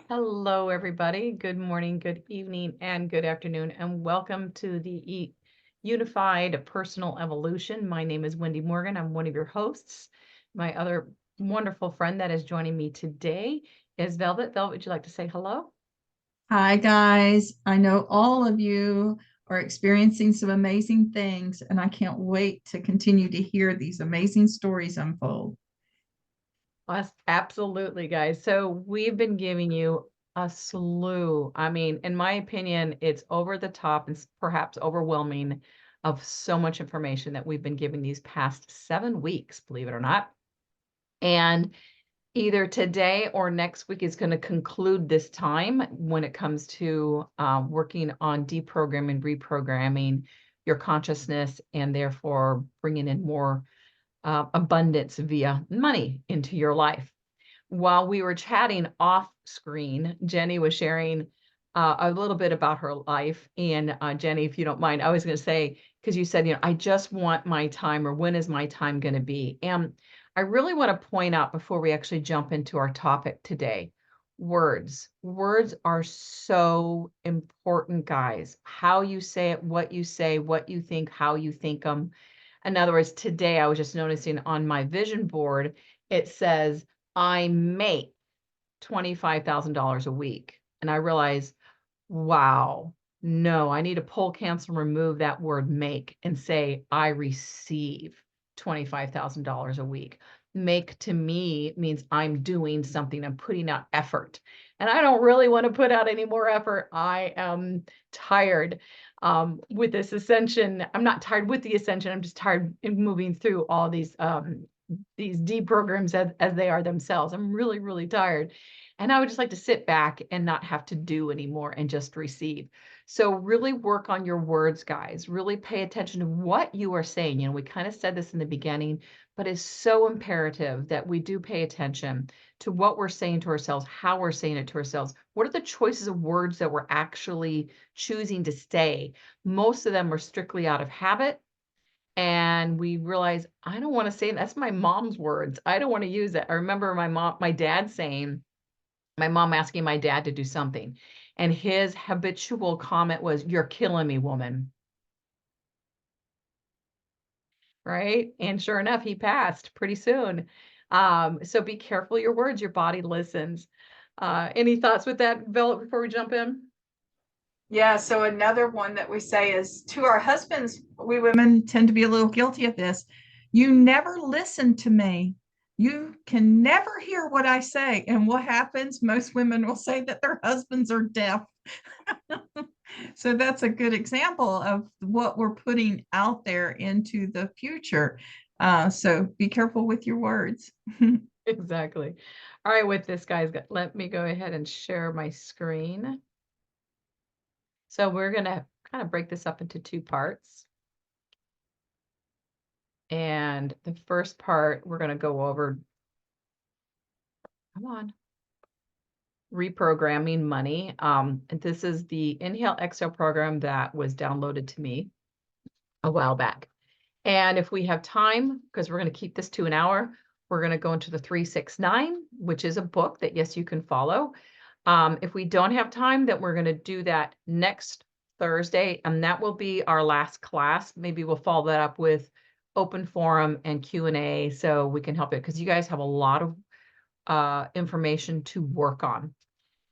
Hello, everybody. Good morning, good evening, and good afternoon, and welcome to the Unified Personal Evolution. My name is Wendy Morgan. I'm one of your hosts. My other wonderful friend that is joining me today is Velvet. Velvet, would you like to say hello? Hi, guys. I know all of you are experiencing some amazing things, and I can't wait to continue to hear these amazing stories unfold. Yes, absolutely, guys. So we've been giving you a slew. I mean, in my opinion, it's over the top and perhaps overwhelming of so much information that we've been giving these past 7 weeks, believe it or not. And either today or next week is going to conclude this time when it comes to working on deprogramming, reprogramming your consciousness, and therefore bringing in more abundance via money into your life. While we were chatting off screen, Jenny was sharing a little bit about her life. And Jenny, if you don't mind, I was going to say, because you said, I just want my time, or when is my time going to be? And I really want to point out before we actually jump into our topic today, words. Words are so important, guys. How you say it, what you think, how you think them. In other words, today I was just noticing on my vision board, it says, I make $25,000 a week. And I realized, wow, no, I need to pull, cancel, remove that word make and say, I receive $25,000 a week. Make to me means I'm doing something, I'm putting out effort. And I don't really want to put out any more effort. I am tired with this ascension. I'm not tired with the ascension. I'm just tired in moving through all these deprograms as they are themselves. I'm really, really tired. And I would just like to sit back and not have to do anymore and just receive. So really work on your words, guys. Really pay attention to what you are saying. We kind of said this in the beginning, but it's so imperative that we do pay attention to what we're saying to ourselves, how we're saying it to ourselves. What are the choices of words that we're actually choosing to say? Most of them are strictly out of habit. And we realize, I don't want to say that's my mom's words. I don't want to use it. I remember my dad saying, my mom asking my dad to do something. And his habitual comment was, you're killing me, woman. Right. And sure enough, he passed pretty soon. So be careful your words, your body listens. Any thoughts with that, Velvet, before we jump in? Yeah, so another one that we say is to our husbands, we women tend to be a little guilty of this. You never listen to me. You can never hear what I say. And what happens? Most women will say that their husbands are deaf. So that's a good example of what we're putting out there into the future. So be careful with your words. Exactly. All right, with this, guys, let me go ahead and share my screen. So we're going to kind of break this up into two parts. And the first part, we're going to go over, come on, reprogramming money. And this is the Inhale Exhale program that was downloaded to me a while back. And if we have time, because we're going to keep this to an hour, we're going to go into the 369, which is a book that, yes, you can follow. If we don't have time, then we're going to do that next Thursday, and that will be our last class. Maybe we'll follow that up with open forum and Q&A so we can help it, because you guys have a lot of information to work on.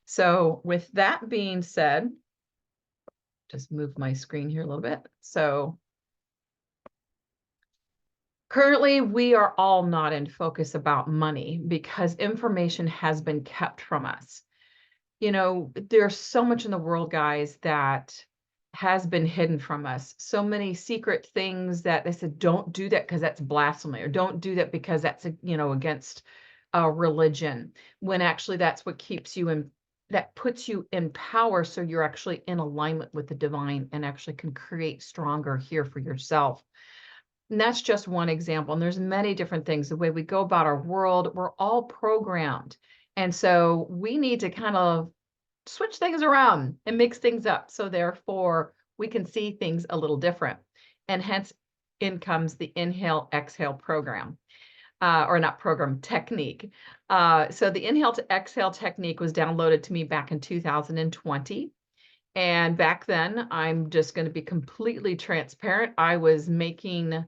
So with that being said, just move my screen here a little bit. So currently, we are all not in focus about money because information has been kept from us. There's so much in the world, guys, that has been hidden from us. So many secret things that they said, don't do that because that's blasphemy, or don't do that because that's, against religion, when actually that's what keeps you in, that puts you in power. So you're actually in alignment with the divine and actually can create stronger here for yourself. And that's just one example. And there's many different things. The way we go about our world, we're all programmed. And so we need to kind of switch things around and mix things up. So therefore, we can see things a little different. And hence, in comes the Inhale Exhale program. or not program, technique. So the inhale to exhale technique was downloaded to me back in 2020. And back then, I'm just going to be completely transparent. I was making,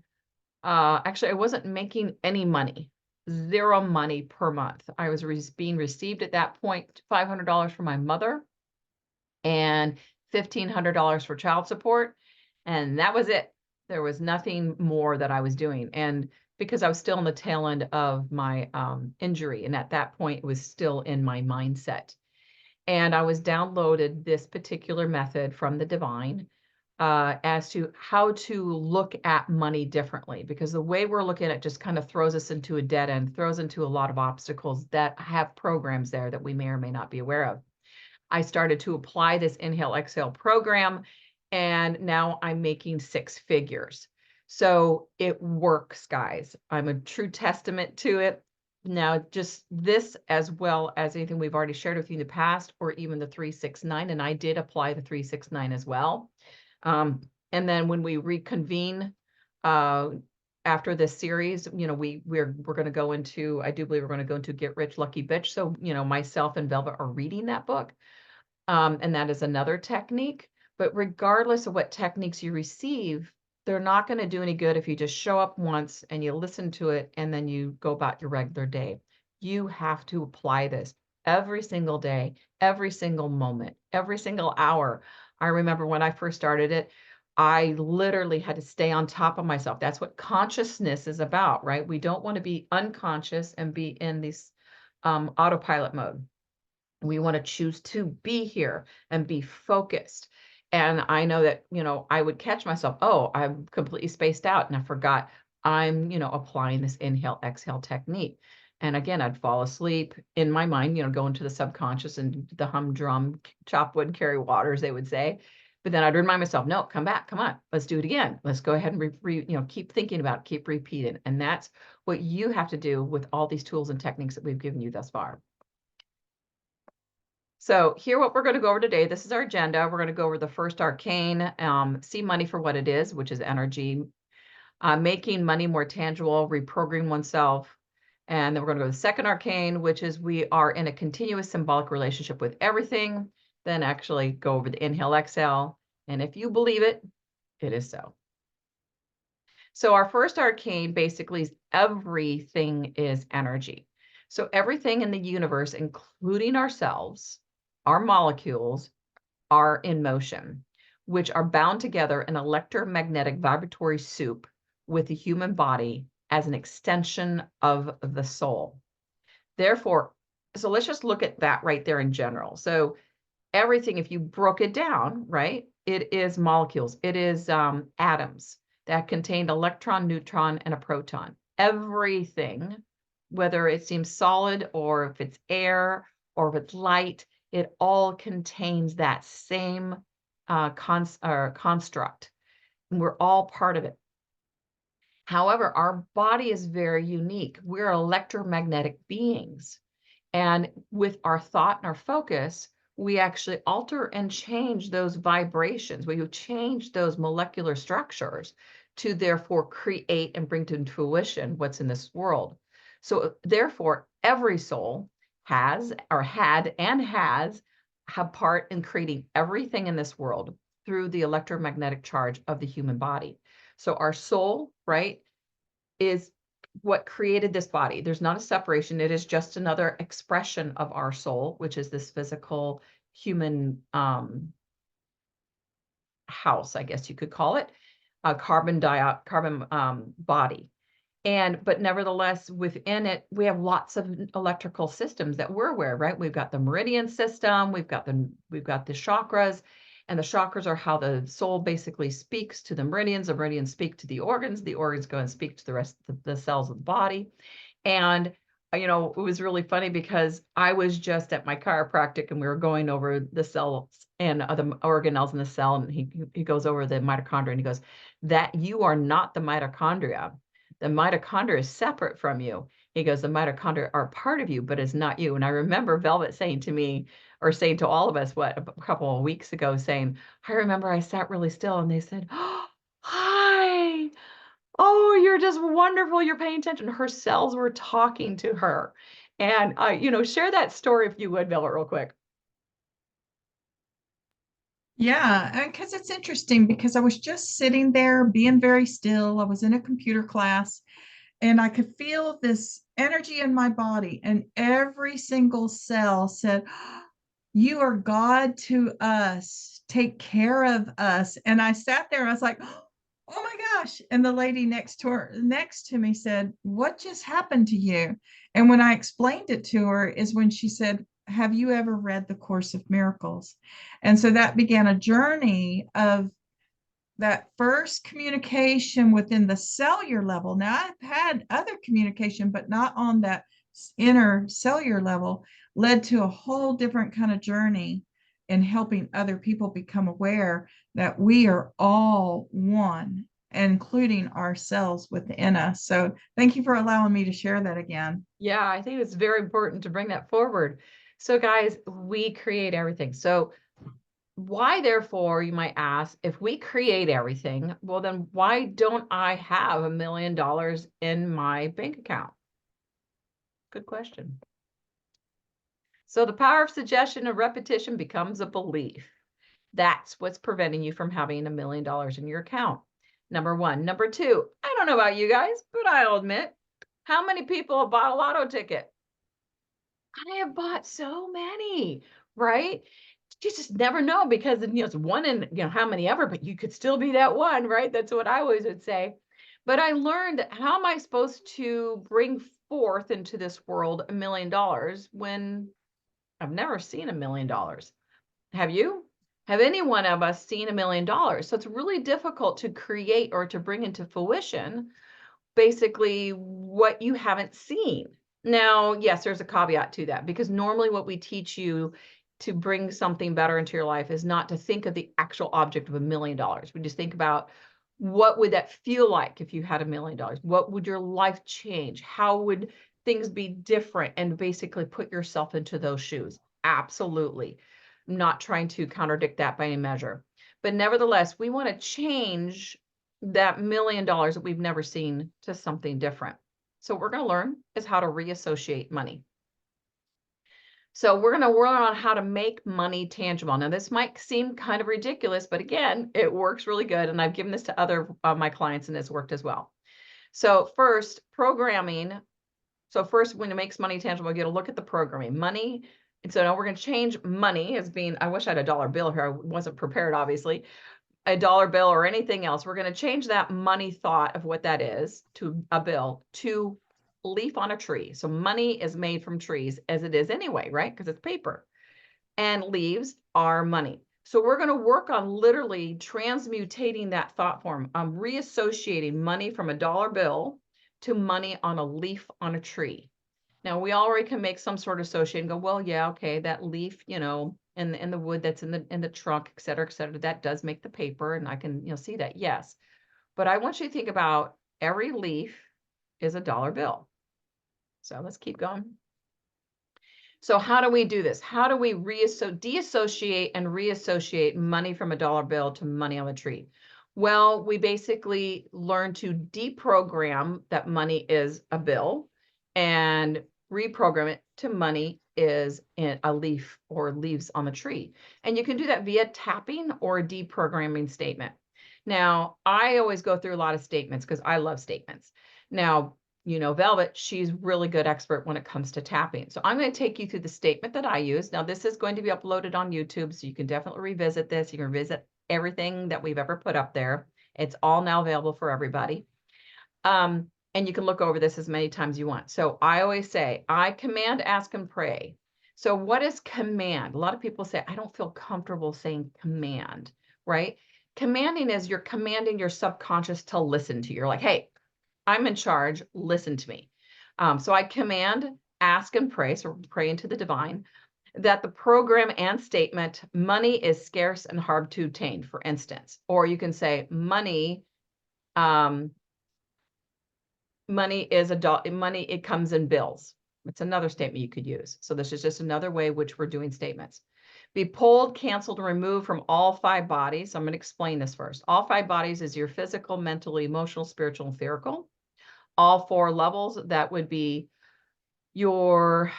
actually, I wasn't making any money, zero money per month. I was being received at that point $500 from my mother and $1,500 for child support. And that was it. There was nothing more that I was doing. And because I was still in the tail end of my injury, and at that point, it was still in my mindset. And I was downloaded this particular method from the divine as to how to look at money differently, because the way we're looking at it just kind of throws us into a dead end, throws into a lot of obstacles that have programs there that we may or may not be aware of. I started to apply this inhale exhale program, and now I'm making six figures. So it works, guys. I'm a true testament to it. Now, just this, as well as anything we've already shared with you in the past, or even the 369, and I did apply the 369 as well. And then when we reconvene after this series, we're going to go into, I do believe we're going to go into Get Rich Lucky Bitch. So, myself and Velvet are reading that book. And that is another technique. But regardless of what techniques you receive, they're not going to do any good if you just show up once and you listen to it and then you go about your regular day. You have to apply this every single day, every single moment, every single hour. I remember when I first started it, I literally had to stay on top of myself. That's what consciousness is about, right? We don't want to be unconscious and be in this autopilot mode. We want to choose to be here and be focused. And I know that, I would catch myself, oh, I'm completely spaced out and I forgot I'm, applying this inhale, exhale technique. And again, I'd fall asleep in my mind, go into the subconscious and the humdrum, chop wood, carry water, as they would say. But then I'd remind myself, no, come back, come on, let's do it again. Let's go ahead and keep thinking about it, keep repeating. And that's what you have to do with all these tools and techniques that we've given you thus far. So here, what we're going to go over today, this is our agenda. We're going to go over the first arcane, see money for what it is, which is energy, making money more tangible, reprogramming oneself. And then we're going to go to the second arcane, which is we are in a continuous symbolic relationship with everything. Then actually go over the inhale, exhale. And if you believe it, it is so. So our first arcane basically is everything is energy. So everything in the universe, including ourselves, our molecules, are in motion, which are bound together in electromagnetic vibratory soup with the human body as an extension of the soul. Therefore, so let's just look at that right there in general. So everything, if you broke it down, right, it is molecules. It is atoms that contain electron, neutron, and a proton. Everything, whether it seems solid or if it's air or if it's light, it all contains that same construct. And we're all part of it. However, our body is very unique. We're electromagnetic beings. And with our thought and our focus, we actually alter and change those vibrations. We change those molecular structures to therefore create and bring to fruition what's in this world. So therefore, every soul has or had and has have part in creating everything in this world through the electromagnetic charge of the human body. So our soul, right, is what created this body. There's not a separation. It is just another expression of our soul, which is this physical human house, I guess you could call it, a carbon body. But nevertheless, within it, we have lots of electrical systems that we're aware, right? We've got the meridian system, we've got the chakras, and the chakras are how the soul basically speaks to the meridians speak to the organs go and speak to the rest of the cells of the body. And it was really funny because I was just at my chiropractic and we were going over the cells and the organelles in the cell, and he goes over the mitochondria and he goes, that you are not the mitochondria. The mitochondria is separate from you. He goes, the mitochondria are part of you, but it's not you. And I remember Velvet saying to me, or saying to all of us, a couple of weeks ago, saying, I remember I sat really still and they said, oh, hi. Oh, you're just wonderful. You're paying attention. Her cells were talking to her. And, share that story if you would, Velvet, real quick. Yeah, because it's interesting because I was just sitting there being very still. I was in a computer class and I could feel this energy in my body, and every single cell said, "You are God to us. Take care of us." And I sat there and I was like, "Oh my gosh." And the lady next to me said, "What just happened to you?" And when I explained it to her is when she said, "Have you ever read the Course of Miracles?" And so that began a journey of that first communication within the cellular level. Now, I've had other communication, but not on that inner cellular level, led to a whole different kind of journey in helping other people become aware that we are all one, including ourselves within us. So, thank you for allowing me to share that again. Yeah, I think it's very important to bring that forward. So, guys, we create everything. So, why, therefore, you might ask, if we create everything, well, then why don't I have $1 million in my bank account? Good question. So the power of suggestion and repetition becomes a belief. That's what's preventing you from having $1 million in your account. Number one. Number two, I don't know about you guys, but I'll admit, how many people have bought a lotto ticket? I have bought so many, right? You just never know because it's one in how many ever, but you could still be that one, right? That's what I always would say. But I learned, how am I supposed to bring forth into this world $1 million when I've never seen $1 million? Have you? Have any one of us seen $1 million? So it's really difficult to create or to bring into fruition basically what you haven't seen. Now, yes, there's a caveat to that, because normally what we teach you to bring something better into your life is not to think of the actual object of $1 million. We just think about, what would that feel like if you had $1 million? What would your life change? How would things be different? And basically put yourself into those shoes. Absolutely. I'm not trying to contradict that by any measure. But nevertheless, we want to change that $1 million that we've never seen to something different. So what we're going to learn is how to reassociate money. So we're going to learn on how to make money tangible. Now, this might seem kind of ridiculous, but again, it works really good. And I've given this to other of my clients, and it's worked as well. So first, programming. So first, when it makes money tangible, you get to look at the programming. Money. And so now we're going to change money as being, I wish I had a dollar bill here. I wasn't prepared, obviously. A dollar bill or anything else. We're going to change that money thought of what that is to a bill to leaf on a tree. So money is made from trees, as it is anyway, right? Because it's paper, and leaves are money. So we're going to work on literally transmutating that thought form, reassociating money from a dollar bill to money on a leaf on a tree. Now, we already can make some sort of associate and go, well, yeah, okay, that leaf, in the wood that's in the trunk, et cetera, that does make the paper, and I can, see that, yes. But I want you to think about, every leaf is a dollar bill. So let's keep going. So how do we do this? How do we deassociate and reassociate money from a dollar bill to money on a tree? Well, we basically learn to deprogram that money is a bill, and reprogram it to money is in a leaf or leaves on the tree. And you can do that via tapping or a deprogramming statement. Now, I always go through a lot of statements because I love statements. Now, Velvet, she's really good expert when it comes to tapping. So I'm going to take you through the statement that I use. Now, this is going to be uploaded on YouTube, so you can definitely revisit this. You can revisit everything that we've ever put up there. It's all now available for everybody. And you can look over this as many times as you want. So I always say, I command, ask, and pray. So what is command? A lot of people say, I don't feel comfortable saying command, right? Commanding is, you're commanding your subconscious to listen to you. You're like, hey, I'm in charge, listen to me. So I command, ask, and pray, so pray into the divine, that the program and statement, money is scarce and hard to obtain, for instance. Or you can say, money is money, it comes in bills. It's another statement you could use. So this is just another way which we're doing statements. Be pulled, canceled, and removed from all 5 bodies. I'm going to explain this first. All 5 bodies is your physical, mental, emotional, spiritual, and etherical. All 4 levels, that would be your,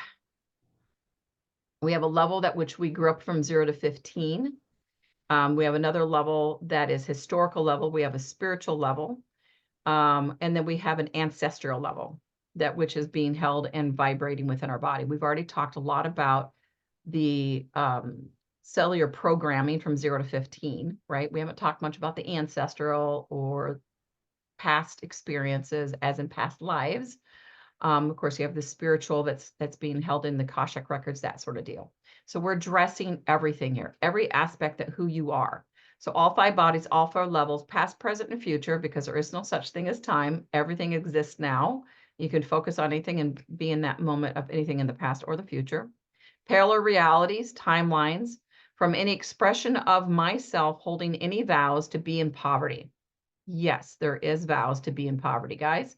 we have a level that which we grew up from 0 to 15. We have another level that is historical level. We have a spiritual level. And then we have an ancestral level, that which is being held and vibrating within our body. We've already talked a lot about the cellular programming from 0 to 15, right? We haven't talked much about the ancestral or past experiences as in past lives. Of course, you have the spiritual that's being held in the Akashic records, that sort of deal. So we're addressing everything here, every aspect of who you are. So all 5 bodies, all 4 levels, past, present, and future, because there is no such thing as time. Everything exists now. You can focus on anything and be in that moment of anything in the past or the future. Parallel realities, timelines, from any expression of myself holding any vows to be in poverty. Yes, there is vows to be in poverty, guys,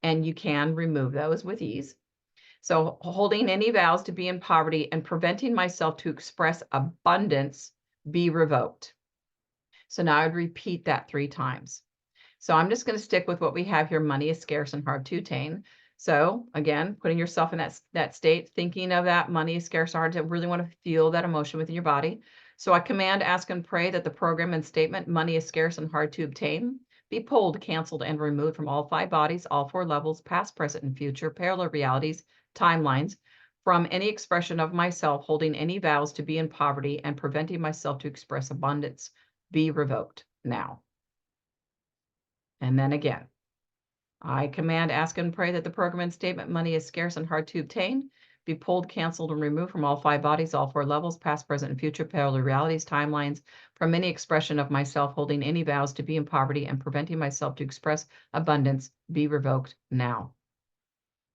and you can remove those with ease. So holding any vows to be in poverty and preventing myself to express abundance be revoked. So now I'd repeat that 3 times. So I'm just going to stick with what we have here. Money is scarce and hard to attain. So again, putting yourself in that state, thinking of that money is scarce, hard to really want to feel that emotion within your body. So I command, ask, and pray that the program and statement, money is scarce and hard to obtain, be pulled, canceled, and removed from all 5 bodies, all 4 levels, past, present, and future, parallel realities, timelines, from any expression of myself holding any vows to be in poverty and preventing myself to express abundance, be revoked now. And then again, I command, ask, and pray that the program and statement, money is scarce and hard to obtain, be pulled, canceled, and removed from all 5 bodies, all 4 levels, past, present, and future, parallel realities, timelines, from any expression of myself holding any vows to be in poverty and preventing myself to express abundance, be revoked now.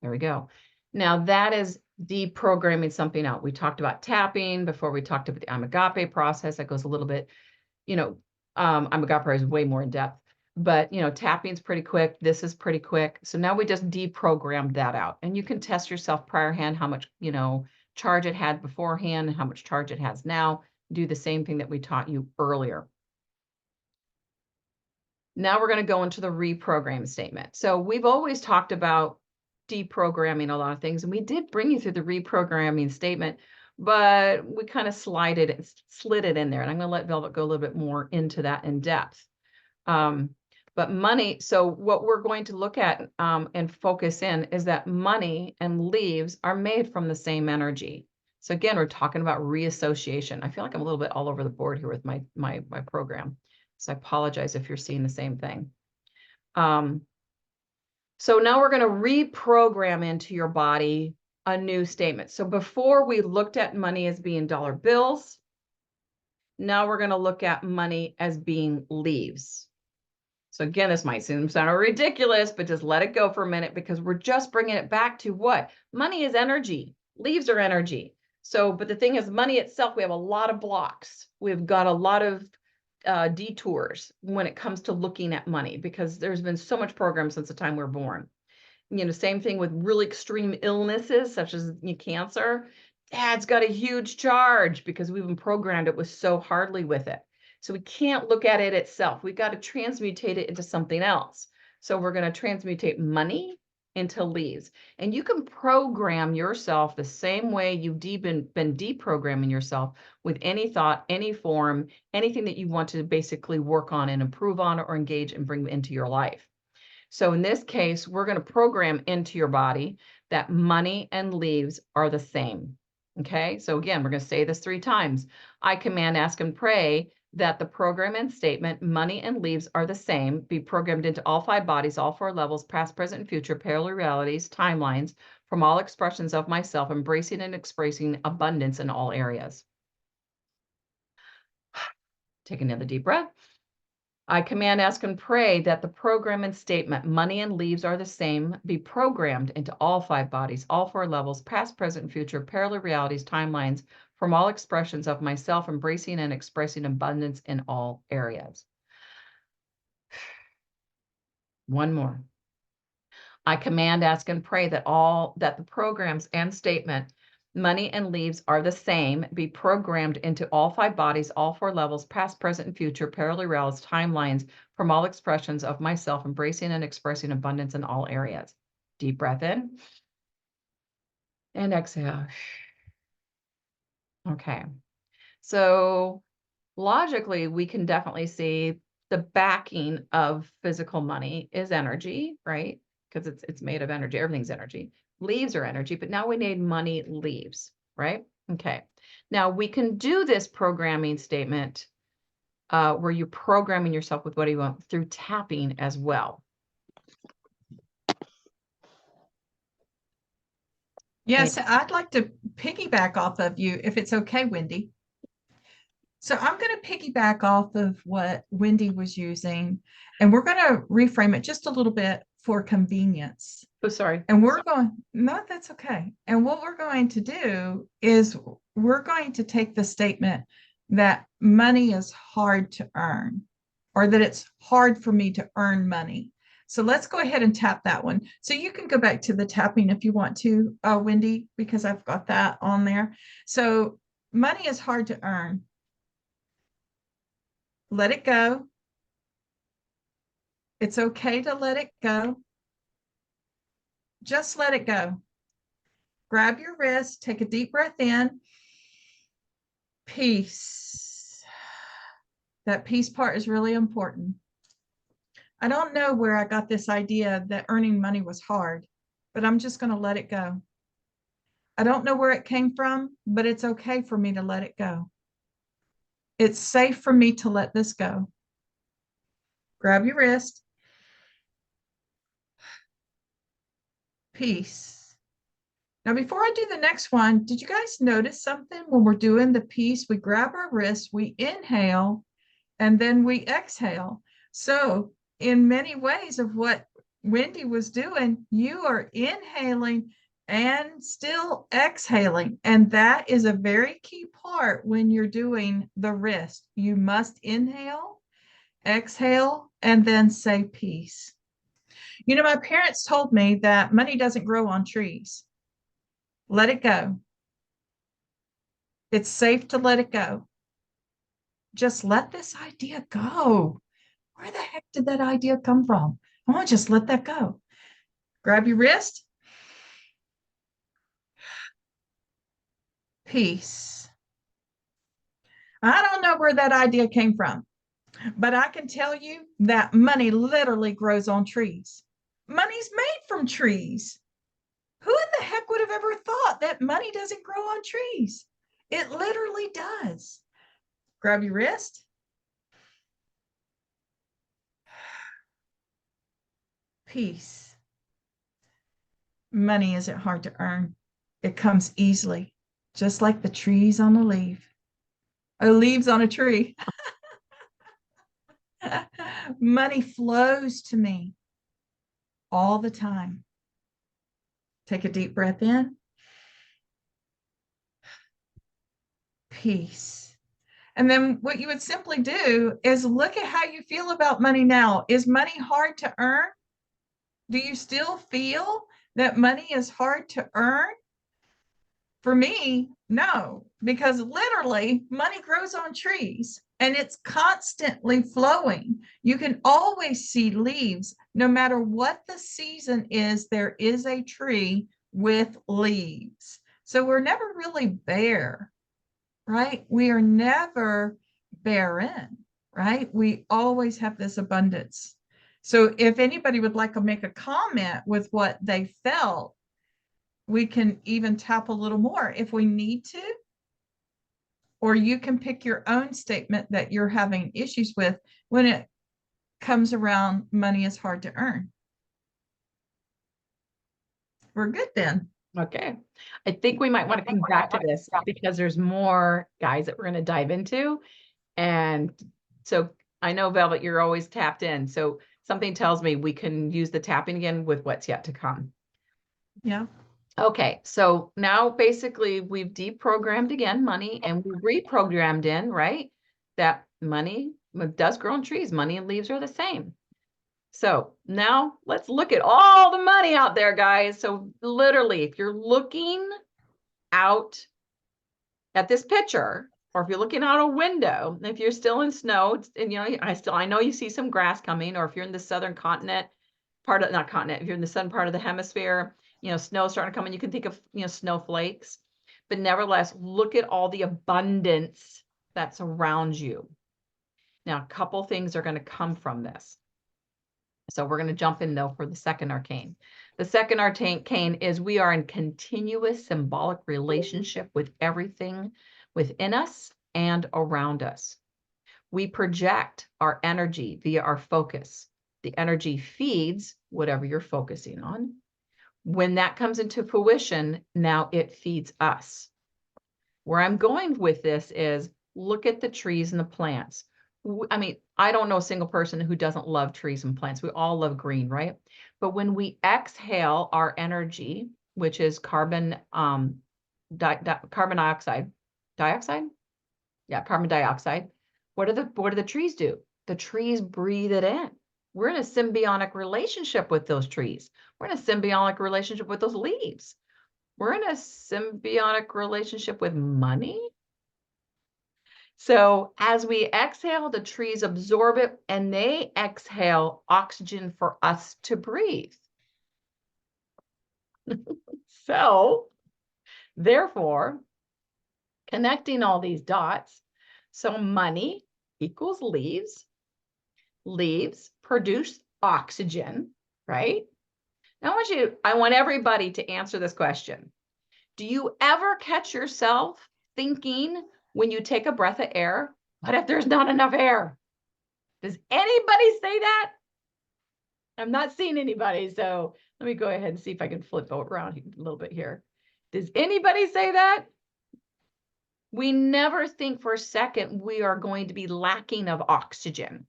There we go. Now that is deprogramming something out. We talked about tapping before. We talked about the Amagape process. That goes a little bit, Amagape is way more in depth. But, tapping's pretty quick. This is pretty quick. So now we just deprogrammed that out. And you can test yourself prior hand, how much, charge it had beforehand and how much charge it has now. Do the same thing that we taught you earlier. Now we're going to go into the reprogram statement. So we've always talked about deprogramming a lot of things, and we did bring you through the reprogramming statement, but we kind of slid it in there. And I'm going to let Velvet go a little bit more into that in depth. But money, so what we're going to look at and focus in is that money and leaves are made from the same energy. So again, we're talking about reassociation. I feel like I'm a little bit all over the board here with my program. So I apologize if you're seeing the same thing. So now we're going to reprogram into your body a new statement. So before we looked at money as being dollar bills, now we're going to look at money as being leaves. So again, this might sound ridiculous, but just let it go for a minute because we're just bringing it back to what? Money is energy. Leaves are energy. So, but the thing is, money itself, we have a lot of blocks. We've got a lot of detours when it comes to looking at money because there's been so much program since the time we were born. Same thing with really extreme illnesses such as cancer. Dad's got a huge charge because we've been programmed it was so hardly with it. So we can't look at it itself. We've got to transmutate it into something else. So we're going to transmutate money into leaves. And you can program yourself the same way you've been deprogramming yourself with any thought, any form, anything that you want to basically work on and improve on or engage and bring into your life. So in this case, we're going to program into your body that money and leaves are the same. Okay. So again, we're going to say this 3 times. I command, ask, and pray that the program and statement, money and leaves are the same, be programmed into all 5 bodies, all 4 levels, past, present, and future, parallel realities, timelines, from all expressions of myself, embracing and expressing abundance in all areas. Take another deep breath. I command, ask, and pray that the program and statement, money and leaves are the same, be programmed into all 5 bodies, all 4 levels, past, present, and future, parallel realities, timelines, from all expressions of myself, embracing and expressing abundance in all areas. One more. I command, ask, and pray that the programs and statement, Money and leaves are the same. Be programmed into all 5 bodies, all 4 levels, past, present, and future, parallels, timelines from all expressions of myself, embracing and expressing abundance in all areas. Deep breath in and exhale. Okay. So logically, we can definitely see the backing of physical money is energy, right? Because it's made of energy. Everything's energy. Leaves are energy, but now we need money leaves, right? Okay. Now we can do this programming statement where you're programming yourself with what you want through tapping as well. Yes, I'd like to piggyback off of you if it's okay, Wendy. So I'm going to piggyback off of what Wendy was using, and we're going to reframe it just a little bit for convenience. Oh, sorry. And we're going, no, that's okay. And what we're going to do is we're going to take the statement that money is hard to earn, or that it's hard for me to earn money. So let's go ahead and tap that one. So you can go back to the tapping if you want to, Wendy, because I've got that on there. So money is hard to earn. Let it go. It's okay to let it go. Just let it go. Grab your wrist, take a deep breath in. Peace. That peace part is really important. I don't know where I got this idea that earning money was hard, but I'm just going to let it go. I don't know where it came from, but it's okay for me to let it go. It's safe for me to let this go. Grab your wrist. Peace. Now, before I do the next one, did you guys notice something when we're doing the peace? We grab our wrist, we inhale, and then we exhale. So, in many ways of what Wendy was doing, you are inhaling and still exhaling. And that is a very key part when you're doing the wrist. You must inhale, exhale, and then say peace. You know, my parents told me that money doesn't grow on trees. Let it go. It's safe to let it go. Just let this idea go. Where the heck did that idea come from? I want to just let that go. Grab your wrist. Peace. I don't know where that idea came from, but I can tell you that money literally grows on trees. Money's made from trees. Who in the heck would have ever thought that money doesn't grow on trees? It literally does. Grab your wrist. Peace. Money isn't hard to earn. It comes easily, just like the trees on a leaf. Leaves on a tree. Money flows to me all the time. Take a deep breath in. Peace. And then what you would simply do is look at how you feel about money now. Is money hard to earn? Do you still feel that money is hard to earn? For me, no, because literally money grows on trees and it's constantly flowing. You can always see leaves. No matter what the season is, there is a tree with leaves. So we're never really bare, right? We are never barren, right? We always have this abundance. So if anybody would like to make a comment with what they felt, we can even tap a little more if we need to, or you can pick your own statement that you're having issues with when it comes around money is hard to earn. We're good then. Okay. I think we might want to come back to this because there's more guys that we're going to dive into. And so I know, Velvet, you're always tapped in. So something tells me we can use the tapping again with what's yet to come. Yeah. Okay, so now basically we've deprogrammed again money and we reprogrammed in, right? That money does grow on trees. Money and leaves are the same. So now let's look at all the money out there, guys. So literally, if you're looking out at this picture, or if you're looking out a window, if you're still in snow, and I know you see some grass coming, or if you're in the southern continent, if you're in the southern part of the hemisphere, snow starting to come in, you can think of, snowflakes. But nevertheless, look at all the abundance that's around you. Now, a couple things are going to come from this. So we're going to jump in, though, for the second arcane. The second arcane is we are in continuous symbolic relationship with everything within us and around us. We project our energy via our focus. The energy feeds whatever you're focusing on. When that comes into fruition, now it feeds us. Where I'm going with this is look at the trees and the plants. I mean, I don't know a single person who doesn't love trees and plants. We all love green, right? But when we exhale our energy, which is carbon dioxide, carbon dioxide. What do the trees do? The trees breathe it in. We're in a symbiotic relationship with those trees. We're in a symbiotic relationship with those leaves. We're in a symbiotic relationship with money. So as we exhale, the trees absorb it and they exhale oxygen for us to breathe. So therefore, connecting all these dots, so money equals leaves. Leaves produce oxygen, right? Now I want everybody to answer this question. Do you ever catch yourself thinking when you take a breath of air, what if there's not enough air? Does anybody say that? I'm not seeing anybody, so let me go ahead and see if I can flip around a little bit here. Does anybody say that? We never think for a second we are going to be lacking of oxygen.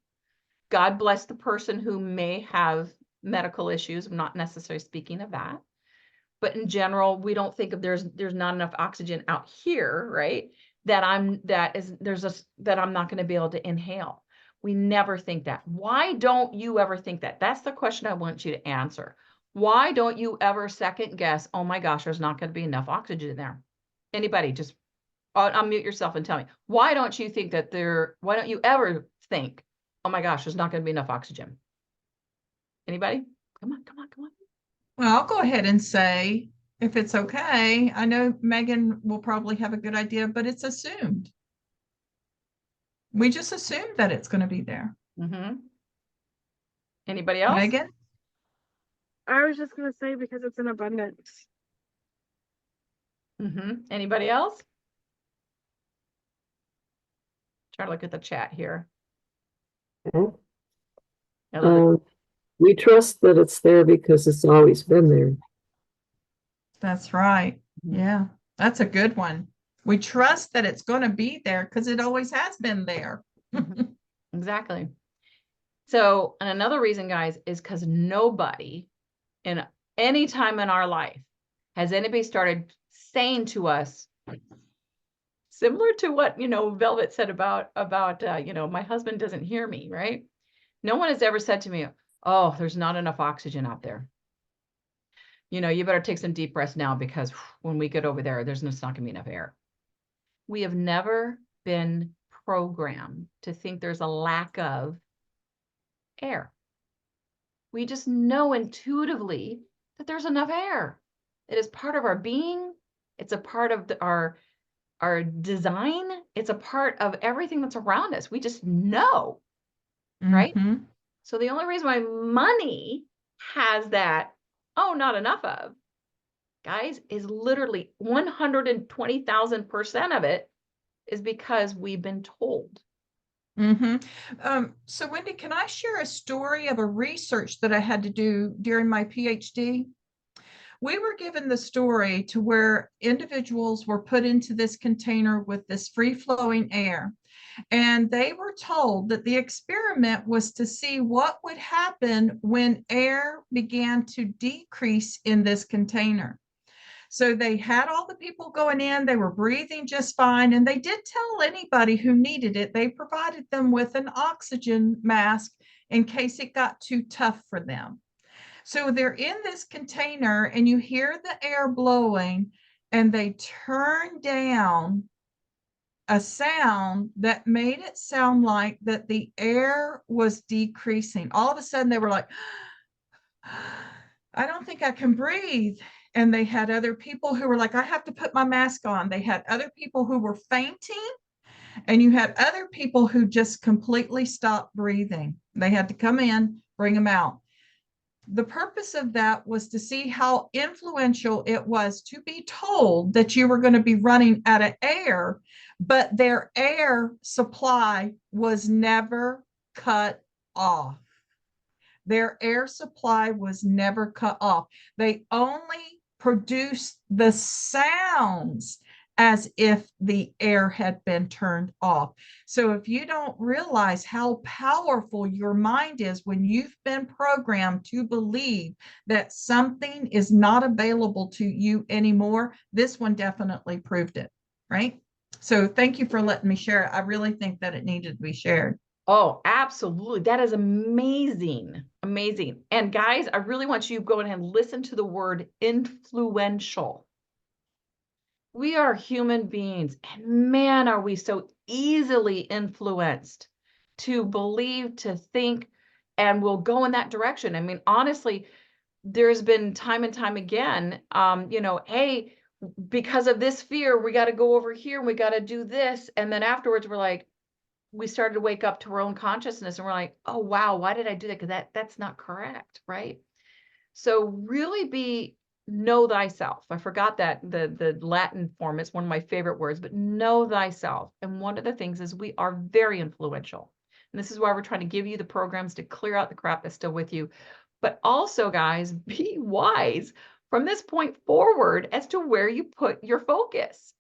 God bless the person who may have medical issues. I'm not necessarily speaking of that. But in general, we don't think of there's not enough oxygen out here, right? That I'm not going to be able to inhale. We never think that. Why don't you ever think that? That's the question I want you to answer. Why don't you ever second guess, oh my gosh, there's not going to be enough oxygen there? Anybody, just unmute yourself and tell me. Why don't you ever think, oh my gosh, there's not going to be enough oxygen? Anybody? Come on. Well, I'll go ahead and say, if it's okay, I know Megan will probably have a good idea, but it's assumed. We just assume that it's going to be there. Mm-hmm. Anybody else? Megan? I was just going to say because it's in abundance. Mm-hmm. Anybody else? Try to look at the chat here. We trust that it's there because it's always been there. That's right. Yeah, that's a good one. We trust that it's going to be there because it always has been there. Exactly. So, and another reason, guys, is because nobody in any time in our life has anybody started saying to us, similar to what, Velvet said about my husband doesn't hear me, right? No one has ever said to me, oh, there's not enough oxygen out there. You better take some deep breaths now because when we get over there, there's not going to be enough air. We have never been programmed to think there's a lack of air. We just know intuitively that there's enough air. It is part of our being. It's a part of our design. It's a part of everything that's around us. We just know, right? Mm-hmm. So the only reason why money has that, oh, not enough of, guys, is literally 120,000% of it is because we've been told. Mm-hmm. So Wendy, can I share a story of a research that I had to do during my PhD? We were given the story to where individuals were put into this container with this free-flowing air. And they were told that the experiment was to see what would happen when air began to decrease in this container. So they had all the people going in, they were breathing just fine, and they did tell anybody who needed it, they provided them with an oxygen mask in case it got too tough for them. So they're in this container and you hear the air blowing, and they turned down a sound that made it sound like that the air was decreasing. All of a sudden they were like, I don't think I can breathe. And they had other people who were like, I have to put my mask on. They had other people who were fainting, and you had other people who just completely stopped breathing. They had to come in, bring them out. The purpose of that was to see how influential it was to be told that you were going to be running out of air, but their air supply was never cut off. Their air supply was never cut off. They only produced the sounds as if the air had been turned off. So if you don't realize how powerful your mind is when you've been programmed to believe that something is not available to you anymore, this one definitely proved it, right? So thank you for letting me share it. I really think that it needed to be shared. Oh, absolutely. That is amazing. Amazing. And guys, I really want you to go ahead and listen to the word influential. We are human beings, and man, are we so easily influenced to believe, to think, and we'll go in that direction. I mean, honestly, there's been time and time again, hey, because of this fear, we got to go over here and we got to do this. And then afterwards, we're like, we started to wake up to our own consciousness and we're like, oh, wow, why did I do that? Because that's not correct, right? So really know thyself. I forgot that the Latin form is one of my favorite words, but know thyself. And one of the things is we are very influential. And this is why we're trying to give you the programs to clear out the crap that's still with you. But also, guys, be wise from this point forward as to where you put your focus,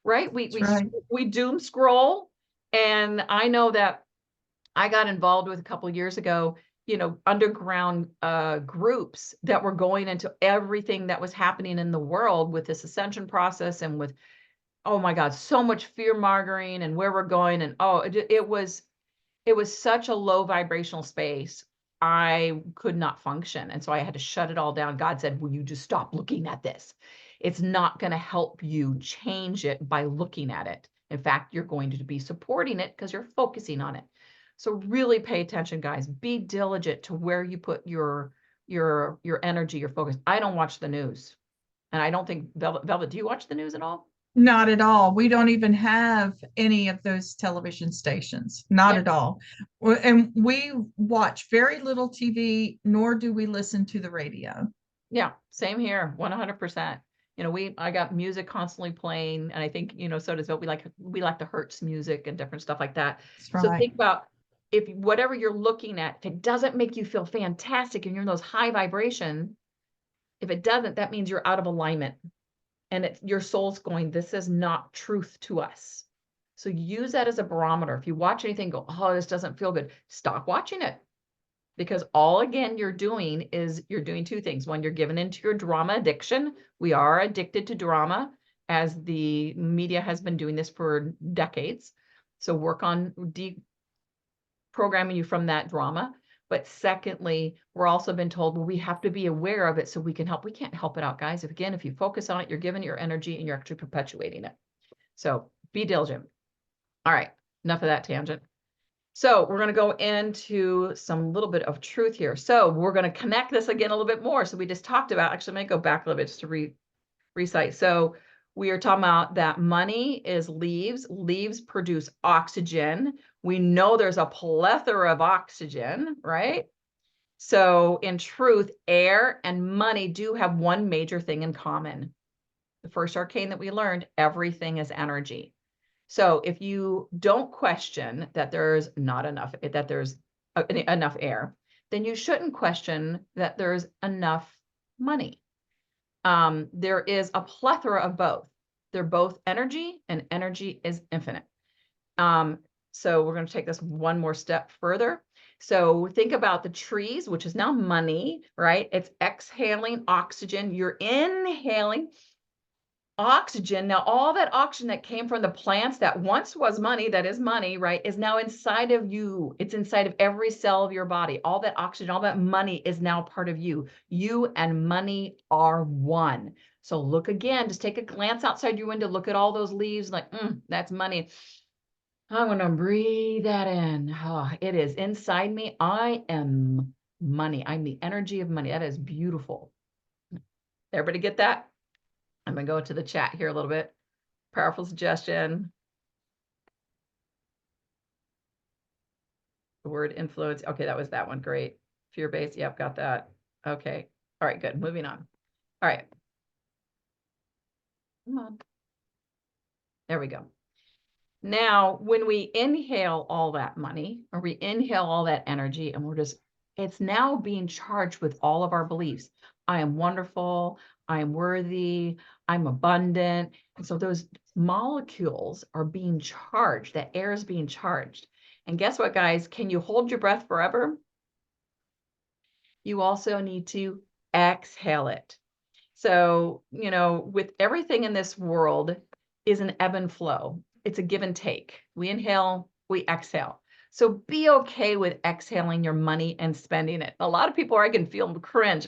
right? We doom scroll. And I know that I got involved with a couple of years ago, underground groups that were going into everything that was happening in the world with this ascension process and with, oh my God, so much fear mongering and where we're going. And it was such a low vibrational space. I could not function. And so I had to shut it all down. God said, will you just stop looking at this? It's not going to help you change it by looking at it. In fact, you're going to be supporting it because you're focusing on it. So really pay attention, guys. Be diligent to where you put your energy, your focus. I don't watch the news. And I don't think, Velvet, do you watch the news at all? Not at all. We don't even have any of those television stations. Not at all. And we watch very little TV, nor do we listen to the radio. Yeah, same here, 100%. I got music constantly playing, and I think, so does Bill. We like the Hertz music and different stuff like that. That's So right. think about if whatever you're looking at, if it doesn't make you feel fantastic and you're in those high vibration, if it doesn't, that means you're out of alignment. And your soul's going, this is not truth to us. So use that as a barometer. If you watch anything, go, oh, this doesn't feel good. Stop watching it. Because all, again, you're doing two things. One, you're giving into your drama addiction. We are addicted to drama, as the media has been doing this for decades. So work on deprogramming you from that drama. But secondly, we're also been told, well, we have to be aware of it so we can help. We can't help it out, guys. If you focus on it, you're giving your energy and you're actually perpetuating it. So be diligent. All right, enough of that tangent. So we're going to go into some little bit of truth here. So we're going to connect this again a little bit more. So we just talked about, actually, I'm going to go back a little bit just to recite. So we are talking about that money is leaves. Leaves produce oxygen. We know there's a plethora of oxygen, right? So in truth, air and money do have one major thing in common. The first arcane that we learned, everything is energy. So if you don't question that there's not enough, that there's enough air, then you shouldn't question that there's enough money. There is a plethora of both. They're both energy, and energy is infinite. So we're going to take this one more step further. So think about the trees, which is now money, right? It's exhaling oxygen. You're inhaling oxygen. Now, all that oxygen that came from the plants that once was money, that is money, right, is now inside of you. It's inside of every cell of your body. All that oxygen, all that money is now part of you. You and money are one. So look again, just take a glance outside your window, look at all those leaves, like, that's money. I'm going to breathe that in. Oh, it is inside me. I am money. I'm the energy of money. That is beautiful. Everybody get that? I'm going to go to the chat here a little bit. Powerful suggestion. The word influence. Okay, that was that one. Great. Fear-based. Yep, got that. Okay. All right, good. Moving on. All right. Come on. There we go. Now, when we inhale all that money, or we inhale all that energy, and it's now being charged with all of our beliefs. I am wonderful. I am worthy. I'm abundant. And so those molecules are being charged. That air is being charged. And guess what, guys? Can you hold your breath forever? You also need to exhale it. So, with everything in this world is an ebb and flow. It's a give and take. We inhale, we exhale. So be okay with exhaling your money and spending it. A lot of people I can feel cringe.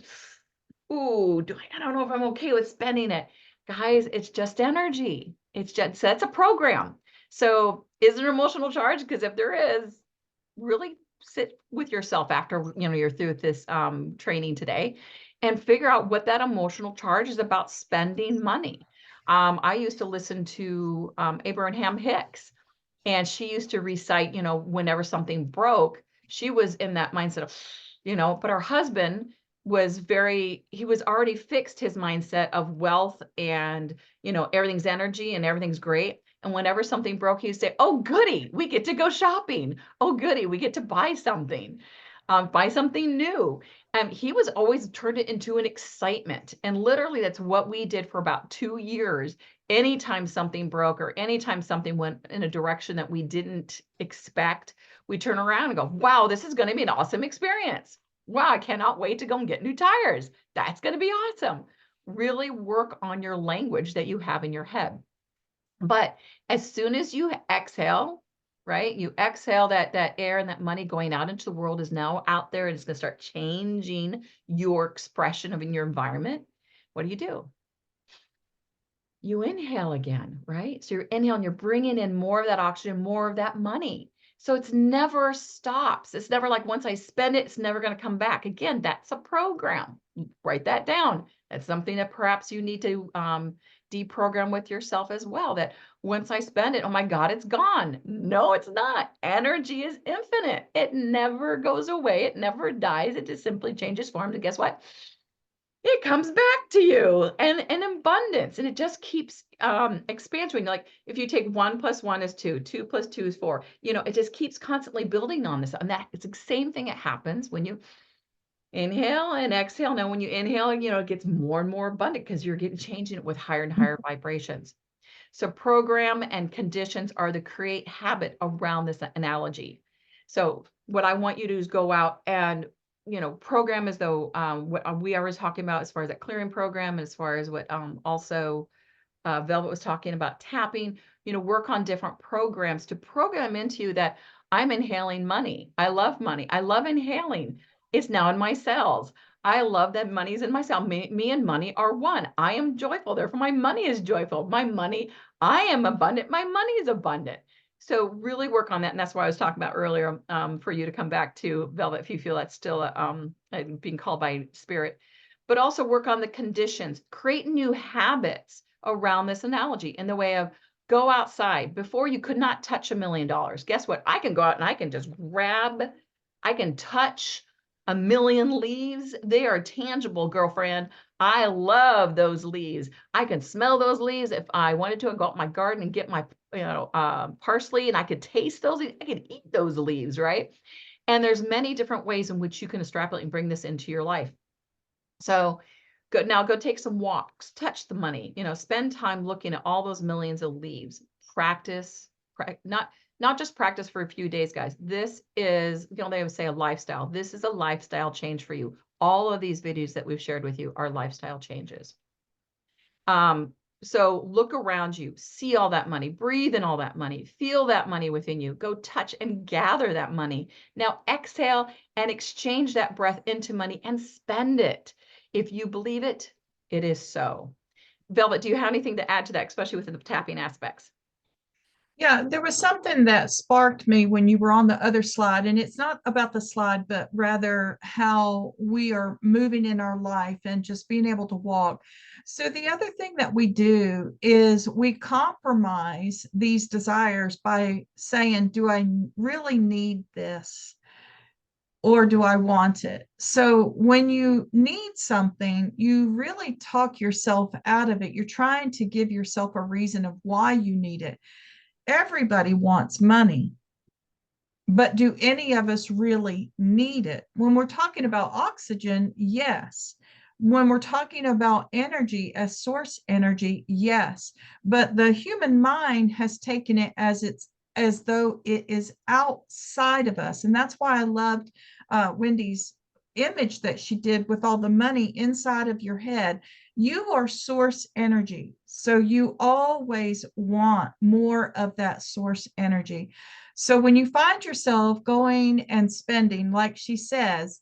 Ooh, I don't know if I'm okay with spending it. Guys, it's just energy. That's a program. So is there an emotional charge? Because if there is, really sit with yourself after you're through this training today and figure out what that emotional charge is about spending money. I used to listen to Abraham Hicks, and she used to recite, whenever something broke, she was in that mindset of, but her husband he was already fixed his mindset of wealth and, everything's energy and everything's great. And whenever something broke, he'd say, oh, goody, we get to go shopping. Oh, goody, we get to buy something new. And he was always turned it into an excitement. And literally, that's what we did for about 2 years. Anytime something broke or anytime something went in a direction that we didn't expect, we turn around and go, wow, this is going to be an awesome experience. Wow, I cannot wait to go and get new tires. That's going to be awesome. Really work on your language that you have in your head. But as soon as you exhale, right? You exhale that air and that money going out into the world is now out there and it's going to start changing your expression of in your environment. What do? You inhale again, right? So you're inhaling, you're bringing in more of that oxygen, more of that money. So it's never stops. It's never like once I spend it, it's never going to come back. Again, that's a program. Write that down. That's something that perhaps you need to deprogram with yourself as well. That once I spend it, oh my God, it's gone. No, it's not. Energy is infinite. It never goes away. It never dies. It just simply changes forms. And guess what? It comes back to you and in abundance, and it just keeps expanding. Like if you take 1 + 1 is 2, 2 + 2 is 4, it just keeps constantly building on this. And that it's the same thing that happens when you inhale and exhale. Now, when you inhale, it gets more and more abundant because you're changing it with higher and higher vibrations. So program and conditions are the create habit around this analogy. So what I want you to do is go out and program as though what we were talking about as far as that clearing program, and as far as what also Velvet was talking about tapping, work on different programs to program into you that I'm inhaling money. I love money. I love inhaling. It's now in my cells. I love that money's in my cell. Me and money are one. I am joyful. Therefore, my money is joyful. I am abundant. My money is abundant. So really work on that. And that's why I was talking about earlier for you to come back to, Velvet, if you feel that's still being called by spirit. But also work on the conditions. Create new habits around this analogy in the way of go outside. Before, you could not touch $1 million. Guess what? I can go out and I can just I can touch 1 million leaves. They are tangible, girlfriend. I love those leaves. I can smell those leaves. If I wanted to, I'd go out in my garden and get my parsley, and I could taste those. I could eat those leaves, right? And there's many different ways in which you can extrapolate and bring this into your life. So go take some walks, touch the money, spend time looking at all those millions of leaves. Practice, not just practice for a few days, guys. This is, they would say a lifestyle. This is a lifestyle change for you. All of these videos that we've shared with you are lifestyle changes. So look around you, see all that money, breathe in all that money, feel that money within you, go touch and gather that money. Now exhale and exchange that breath into money and spend it. If you believe it, it is so. Velvet, do you have anything to add to that, especially with the tapping aspects? Yeah, there was something that sparked me when you were on the other slide, and it's not about the slide, but rather how we are moving in our life and just being able to walk. So the other thing that we do is we compromise these desires by saying, do I really need this? Or do I want it? So when you need something, you really talk yourself out of it. You're trying to give yourself a reason of why you need it. Everybody wants money, but do any of us really need it? When we're talking about oxygen, yes. When we're talking about energy as source energy, yes. But the human mind has taken it as though it is outside of us. And that's why I loved Wendy's image that she did with all the money inside of your head. You are source energy. So you always want more of that source energy. So when you find yourself going and spending, like she says,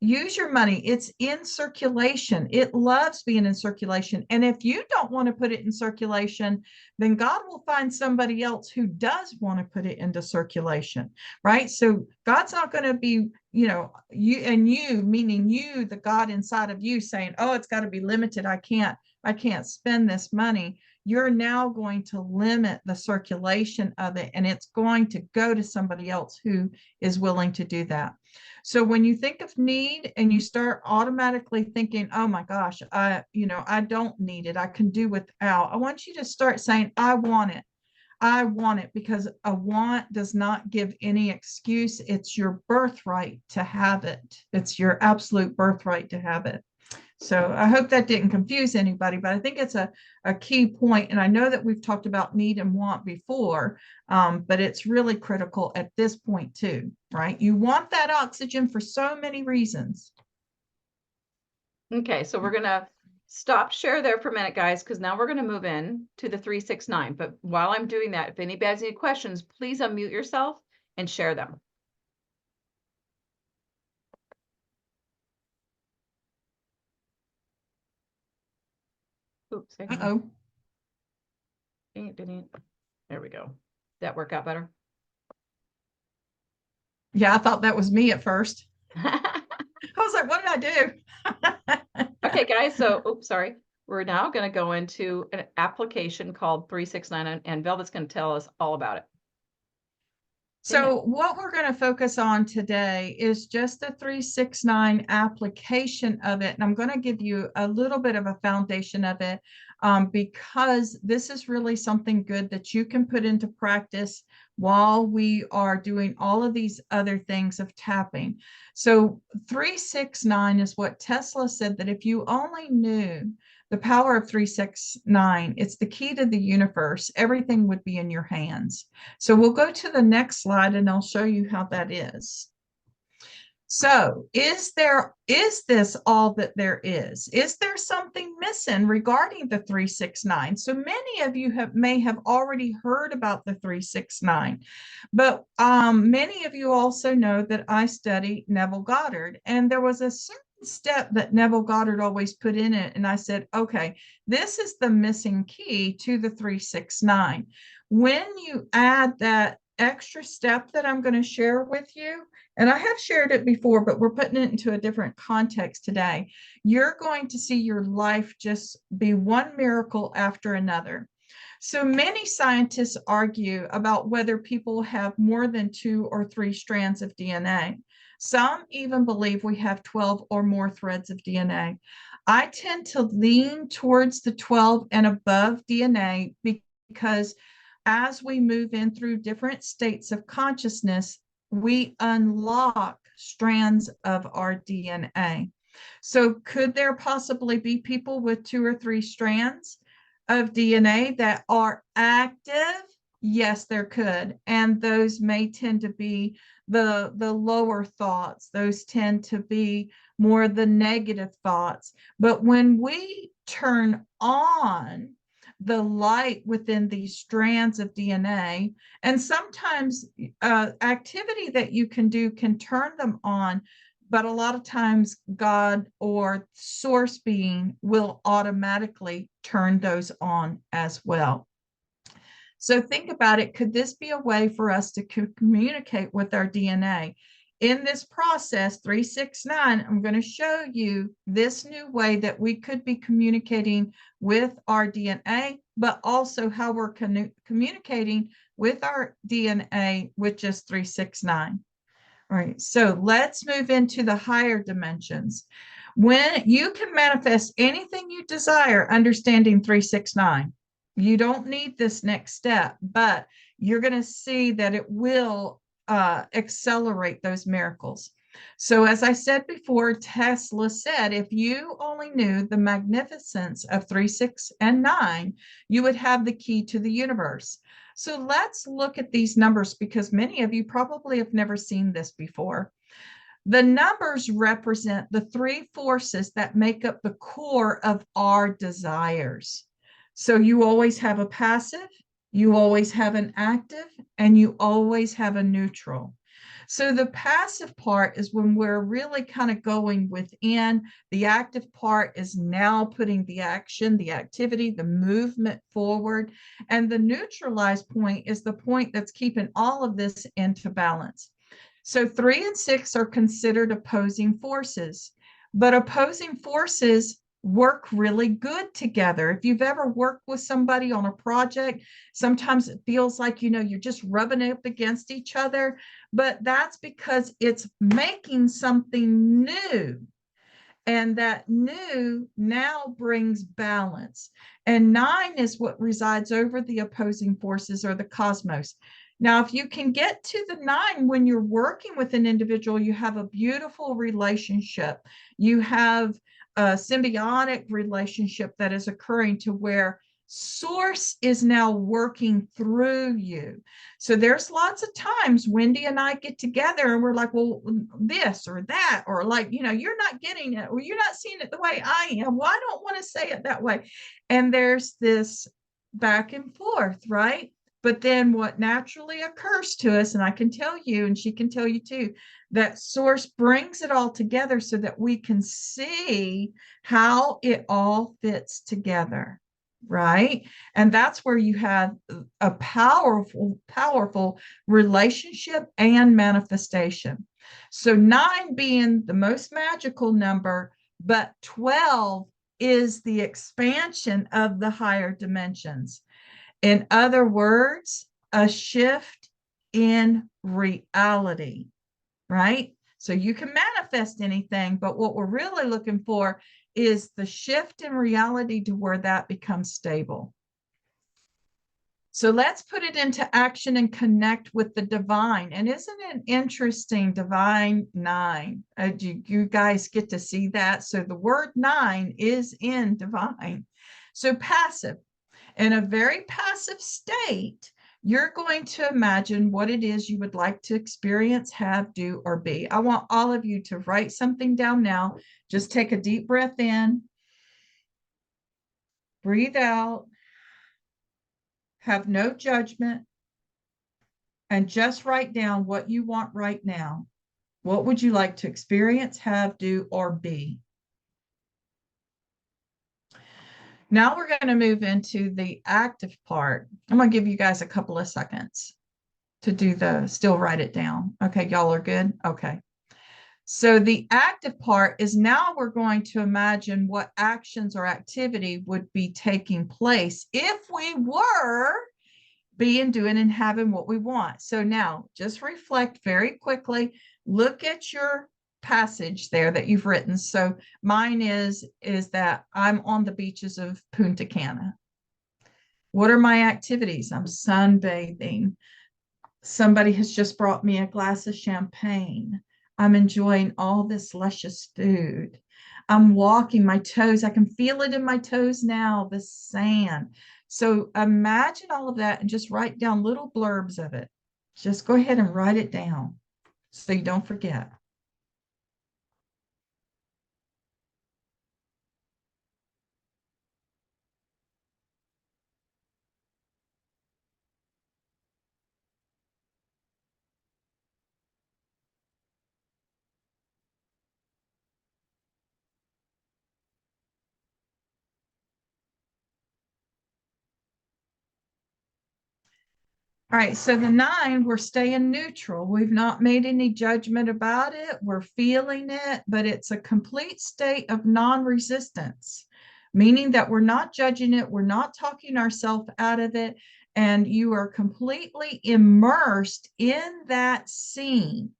use your money. It's in circulation. It loves being in circulation. And if you don't want to put it in circulation, then God will find somebody else who does want to put it into circulation, right? So God's not going to be, you, meaning you, the God inside of you saying, oh, it's got to be limited. I can't spend this money. You're now going to limit the circulation of it, and it's going to go to somebody else who is willing to do that. So when you think of need and you start automatically thinking, oh my gosh, I don't need it, I can do without, I want you to start saying, I want it. I want it, because a want does not give any excuse. It's your birthright to have it. It's your absolute birthright to have it. So I hope that didn't confuse anybody, but I think it's a key point. And I know that we've talked about need and want before, but it's really critical at this point too, right? You want that oxygen for so many reasons. Okay, so we're gonna stop share there for a minute, guys, because now we're gonna move in to the 369. But while I'm doing that, if anybody has any questions, please unmute yourself and share them. Oops. Uh-oh. There we go. Did that work out better? Yeah, I thought that was me at first. I was like, what did I do? Okay, guys, so, oops, sorry. We're now going to go into an application called 369, and Velvet's going to tell us all about it. So what we're going to focus on today is just the 369 application of it. And I'm going to give you a little bit of a foundation of it, because this is really something good that you can put into practice while we are doing all of these other things of tapping. So 369 is what Tesla said, that if you only knew the power of 369, it's the key to the universe, everything would be in your hands. So we'll go to the next slide and I'll show you how that is. So is this all that there is? Is there something missing regarding the 369? So many of you may have already heard about the 369, but many of you also know that I study Neville Goddard, and there was a certain step that Neville Goddard always put in it. And I said, okay, this is the missing key to the 369. When you add that extra step that I'm going to share with you, and I have shared it before, but we're putting it into a different context today, you're going to see your life just be one miracle after another. So many scientists argue about whether people have more than 2 or 3 strands of DNA. Some even believe we have 12 or more threads of DNA. I tend to lean towards the 12 and above DNA, because as we move in through different states of consciousness, we unlock strands of our DNA. So could there possibly be people with 2 or 3 strands of DNA that are active? Yes, there could. And those may tend to be the lower thoughts. Those tend to be more the negative thoughts. But when we turn on the light within these strands of DNA, and sometimes activity that you can do can turn them on. but a lot of times God or source being will automatically turn those on as well. So think about it. Could this be a way for us to communicate with our DNA? In this process, 369, I'm going to show you this new way that we could be communicating with our DNA, but also how we're communicating with our DNA with just 369. All right, so let's move into the higher dimensions. When you can manifest anything you desire, understanding 369. You don't need this next step, but you're going to see that it will accelerate those miracles. So as I said before, Tesla said, if you only knew the magnificence of 3, 6, and 9, you would have the key to the universe. So let's look at these numbers because many of you probably have never seen this before. The numbers represent the three forces that make up the core of our desires. So you always have a passive, you always have an active, and you always have a neutral. So the passive part is when we're really kind of going within. The active part is now putting the action, the activity, the movement forward. And the neutralized point is the point that's keeping all of this into balance. So 3 and 6 are considered opposing forces, but opposing forces work really good together. If you've ever worked with somebody on a project, sometimes it feels like, you're just rubbing up against each other, but that's because it's making something new. And that new now brings balance. And 9 is what resides over the opposing forces or the cosmos. Now, if you can get to the 9 when you're working with an individual, you have a beautiful relationship. You have a symbiotic relationship that is occurring to where source is now working through you. So there's lots of times Wendy and I get together and we're like, well, this or that, or like, you're not getting it, or you're not seeing it the way I am. Well, I don't want to say it that way. And there's this back and forth, right? But then what naturally occurs to us, and I can tell you, and she can tell you too, that source brings it all together so that we can see how it all fits together, right? And that's where you have a powerful, powerful relationship and manifestation. So 9 being the most magical number, but 12 is the expansion of the higher dimensions. In other words, a shift in reality, right? So you can manifest anything, but what we're really looking for is the shift in reality to where that becomes stable. So let's put it into action and connect with the divine. And isn't it interesting, divine 9? You guys get to see that. So the word 9 is in divine. So passive. In a very passive state, you're going to imagine what it is you would like to experience, have, do, or be. I want all of you to write something down now. Just take a deep breath in, breathe out, have no judgment, and just write down what you want right now. What would you like to experience, have, do, or be? Now we're going to move into the active part. I'm going to give you guys a couple of seconds to do still write it down. Okay, y'all are good? Okay. So the active part is now we're going to imagine what actions or activity would be taking place if we were being, doing, and having what we want. So now just reflect very quickly. Look at your passage there that you've written. So mine is that I'm on the beaches of Punta Cana. What are my activities? I'm sunbathing. Somebody has just brought me a glass of champagne. I'm enjoying all this luscious food. I'm walking my toes. I can feel it in my toes now, the sand. So imagine all of that and just write down little blurbs of it. Just go ahead and write it down so you don't forget. All right, so the 9, we're staying neutral. We've not made any judgment about it. We're feeling it, but it's a complete state of non-resistance, meaning that we're not judging it. We're not talking ourselves out of it. And you are completely immersed in that scene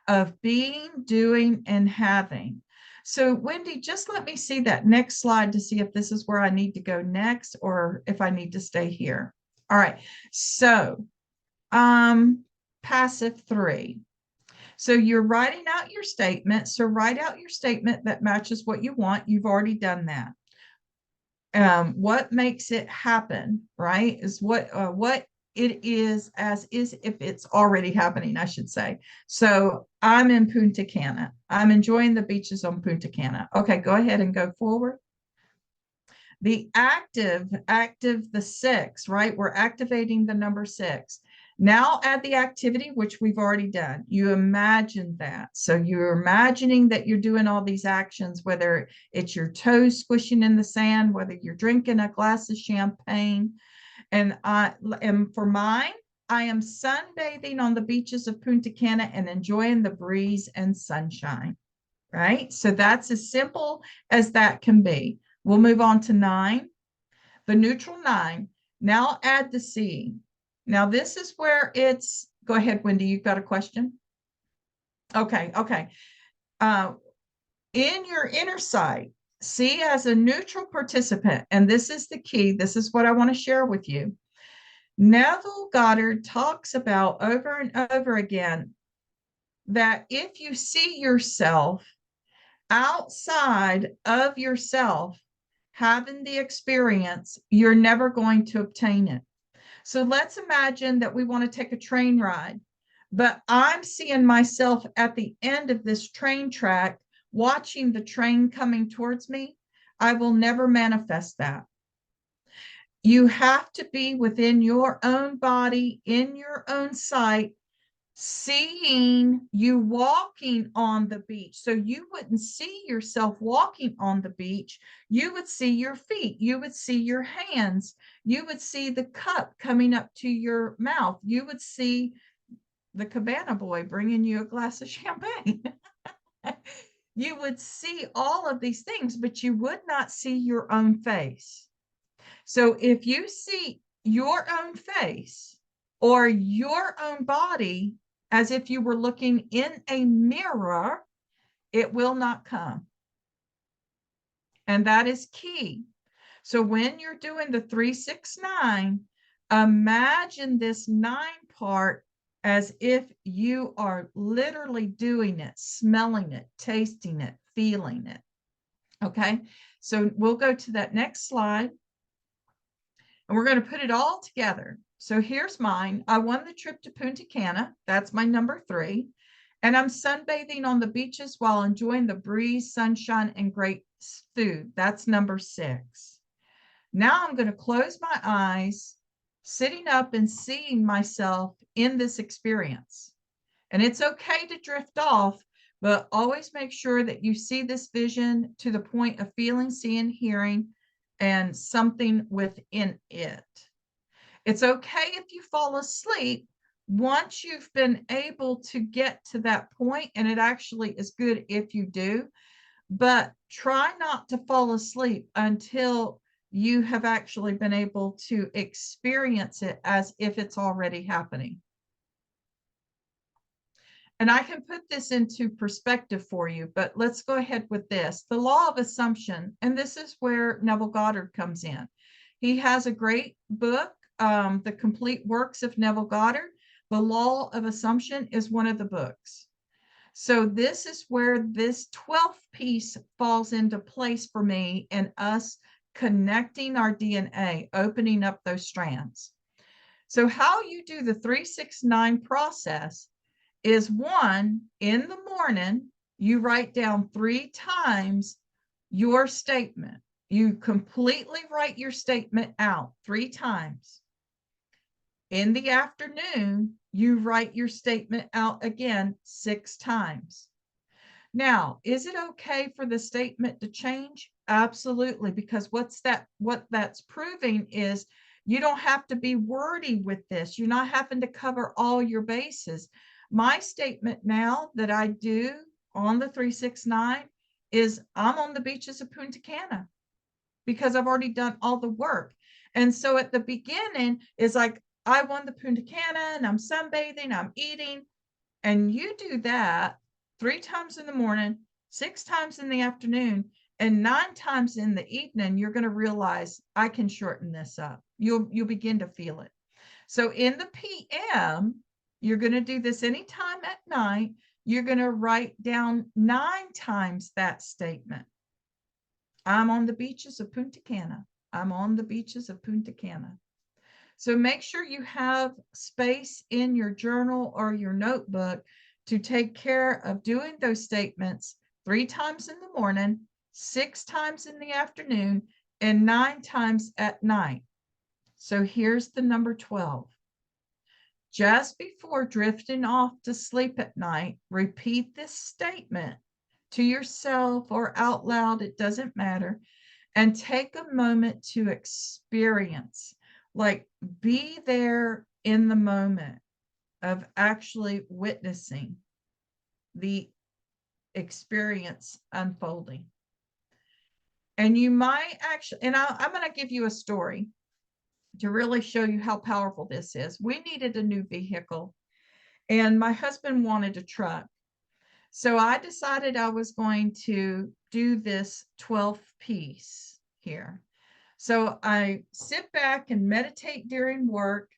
of being, doing, and having. So Wendy, just let me see that next slide to see if this is where I need to go next or if I need to stay here. All right, so passive 3. So you're writing out your statement. So write out your statement that matches what you want. You've already done that. What makes it happen, right, is what it is as is if it's already happening, I should say. So I'm in Punta Cana. I'm enjoying the beaches on Punta Cana. Okay, go ahead and go forward. The active, the 6, right? We're activating the number 6. Now add the activity, which we've already done. You imagine that. So you're imagining that you're doing all these actions, whether it's your toes squishing in the sand, whether you're drinking a glass of champagne. And for mine, I am sunbathing on the beaches of Punta Cana and enjoying the breeze and sunshine, right? So that's as simple as that can be. We'll move on to 9, the neutral 9. Now add the C. Now this is where it's, go ahead, Wendy, you've got a question? Okay. In your inner sight, see as a neutral participant, and this is the key. This is what I want to share with you. Neville Goddard talks about over and over again that if you see yourself outside of yourself having the experience, you're never going to obtain it. So let's imagine that we want to take a train ride, but I'm seeing myself at the end of this train track, watching the train coming towards me. I will never manifest that. You have to be within your own body, in your own sight, seeing you walking on the beach. So you wouldn't see yourself walking on the beach. You would see your feet. You would see your hands. You would see the cup coming up to your mouth. You would see the cabana boy bringing you a glass of champagne. You would see all of these things, but you would not see your own face. So if you see your own face or your own body as if you were looking in a mirror, it will not come. And that is key. So when you're doing the 3, 6, 9, imagine this 9 part as if you are literally doing it, smelling it, tasting it, feeling it. Okay, so we'll go to that next slide. And we're going to put it all together. So here's mine. I won the trip to Punta Cana. That's my number 3. And I'm sunbathing on the beaches while enjoying the breeze, sunshine, and great food. That's number 6. Now I'm going to close my eyes, sitting up and seeing myself in this experience. And it's okay to drift off, but always make sure that you see this vision to the point of feeling, seeing, hearing, and something within it. It's okay if you fall asleep once you've been able to get to that point, and it actually is good if you do, but try not to fall asleep until you have actually been able to experience it as if it's already happening. And I can put this into perspective for you, but let's go ahead with this. The law of assumption, and this is where Neville Goddard comes in. He has a great book, The Complete Works of Neville Goddard. The law of assumption is one of the books. So this is where this 12th piece falls into place for me and us connecting our DNA, opening up those strands. So how you do the 3, 6, 9 process is 1, in the morning, you write down 3 times your statement. You completely write your statement out 3 times. In the afternoon, you write your statement out again 6 times. Now, is it okay for the statement to change? Absolutely, because what that's proving is You don't have to be wordy with this. You're not having to cover all your bases. My statement now that I do on the 369 is I'm on the beaches of Punta Cana because I've already done all the work. And so at the beginning is like, I won the Punta Cana and I'm sunbathing, I'm eating. And you do that 3 times in the morning, 6 times in the afternoon, and 9 times in the evening, you're going to realize I can shorten this up. You'll begin to feel it. So in the PM, you're going to do this anytime at night. You're going to write down 9 times that statement. I'm on the beaches of Punta Cana. I'm on the beaches of Punta Cana. So make sure you have space in your journal or your notebook to take care of doing those statements 3 times in the morning, 6 times in the afternoon, and 9 times at night. So here's the number 12. Just before drifting off to sleep at night, repeat this statement to yourself or out loud, it doesn't matter, and take a moment to experience, like be there in the moment of actually witnessing the experience unfolding. And you might actually, and I'm going to give you a story to really show you how powerful this is. We needed a new vehicle and my husband wanted a truck. So I decided I was going to do this 12th piece here. So I sit back and meditate during work,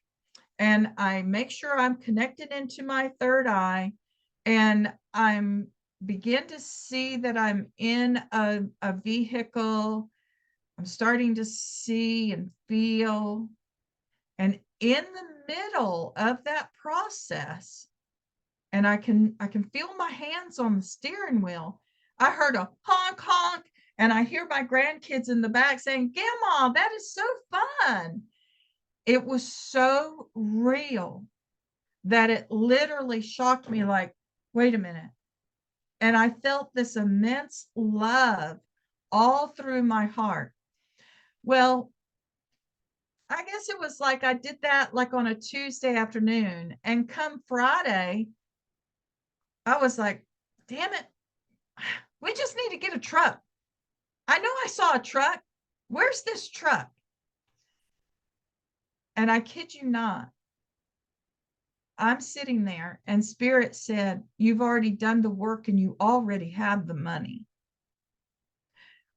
and I make sure I'm connected into my third eye, and I'm begin to see that I'm in a vehicle. I'm starting to see and feel. And in the middle of that process, and I can feel my hands on the steering wheel, I heard a honk, honk, and I hear my grandkids in the back saying, Grandma, that is so fun. It was so real that it literally shocked me, like, wait a minute. And I felt this immense love all through my heart. Well, I guess it was like I did that like on a Tuesday afternoon, and come Friday, I was like, damn it, we just need to get a truck. I know I saw a truck. Where's this truck? And I kid you not, I'm sitting there and Spirit said, you've already done the work and you already have the money.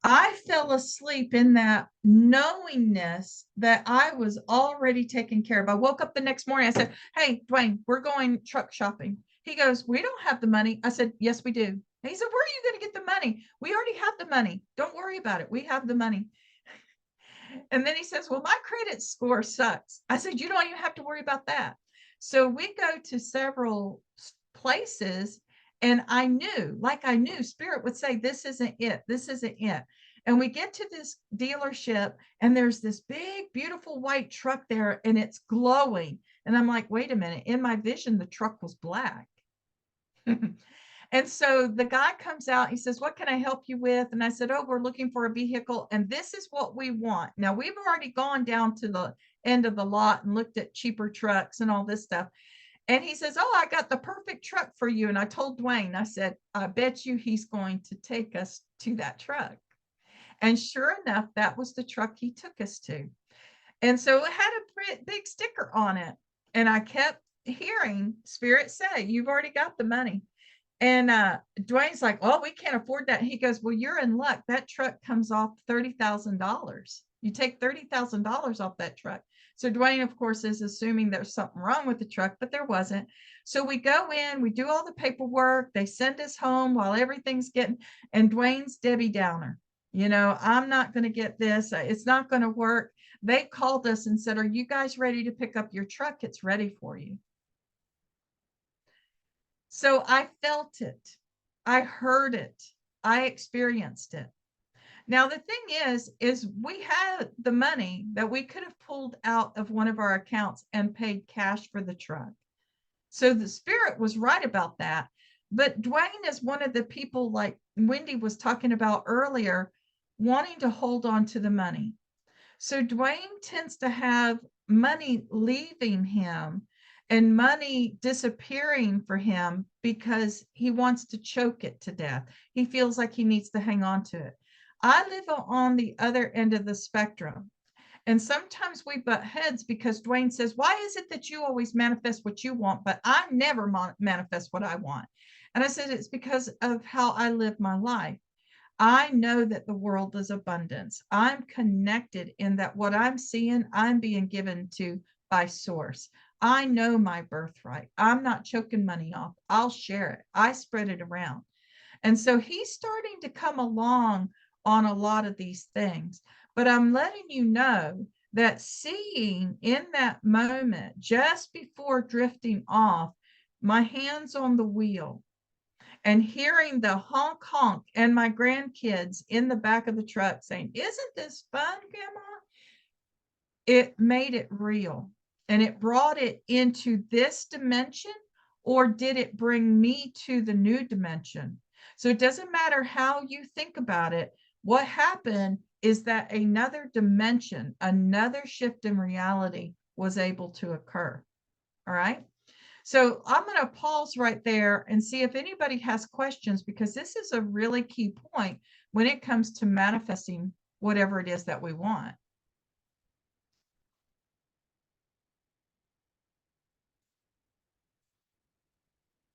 I fell asleep in that knowingness that I was already taken care of. I woke up the next morning. I said, hey, Dwayne, we're going truck shopping. He goes, we don't have the money. I said, yes, we do. And he said, where are you going to get the money? We already have the money. Don't worry about it. We have the money. And then he says, well, my credit score sucks. I said, you don't even have to worry about that. So we go to several places, and I knew Spirit would say, this isn't it. This isn't it. And we get to this dealership, and there's this big, beautiful white truck there, and it's glowing. And I'm like, wait a minute. In my vision, the truck was black. And so the guy comes out, he says, what can I help you with? And I said, oh, we're looking for a vehicle, and this is what we want. Now, we've already gone down to the end of the lot and looked at cheaper trucks and all this stuff. And he says, oh, I got the perfect truck for you. And I told Dwayne, I said, I bet you he's going to take us to that truck. And sure enough, that was the truck he took us to. And so it had a big sticker on it. And I kept hearing Spirit say, you've already got the money. And Dwayne's like, oh, we can't afford that. He goes, well, you're in luck. That truck comes off $30,000. You take $30,000 off that truck. So Dwayne, of course, is assuming there's something wrong with the truck, but there wasn't. So we go in, we do all the paperwork. They send us home while everything's getting, and Dwayne's Debbie Downer. You know, I'm not going to get this. It's not going to work. They called us and said, are you guys ready to pick up your truck? It's ready for you. So I felt it. I heard it. I experienced it. Now, the thing is we had the money that we could have pulled out of one of our accounts and paid cash for the truck. So the Spirit was right about that. But Dwayne is one of the people, like Wendy was talking about earlier, wanting to hold on to the money. So Dwayne tends to have money leaving him and money disappearing for him because he wants to choke it to death. He feels like he needs to hang on to it. I live on the other end of the spectrum. And sometimes we butt heads because Dwayne says, why is it that you always manifest what you want, but I never manifest what I want? And I said, it's because of how I live my life. I know that the world is abundance. I'm connected in that what I'm seeing, I'm being given to by source. I know my birthright. I'm not choking money off. I'll share it. I spread it around. And so he's starting to come along on a lot of these things. But I'm letting you know that seeing in that moment, just before drifting off, my hands on the wheel and hearing the honk honk and my grandkids in the back of the truck saying, isn't this fun, Grandma? It made it real and it brought it into this dimension, or did it bring me to the new dimension? So it doesn't matter how you think about it. What happened is that another dimension, another shift in reality was able to occur. All right. So I'm going to pause right there and see if anybody has questions, because this is a really key point when it comes to manifesting whatever it is that we want.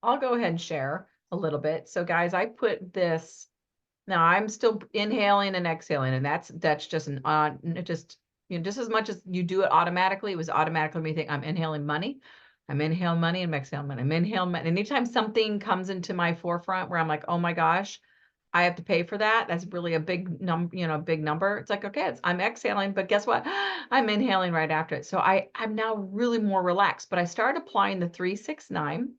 I'll go ahead and share a little bit. So guys, I put this, now I'm still inhaling and exhaling, and that's just an just, you know, just as much as you do it automatically, it was automatically me think I'm inhaling money. I'm inhaling money and I'm exhaling money. I'm inhaling money. Anytime something comes into my forefront where I'm like, oh my gosh, I have to pay for that. That's really a big number, you know, big number. It's like, okay, I'm exhaling, but guess what? I'm inhaling right after it. So I'm now really more relaxed, but I started applying the 3-6-9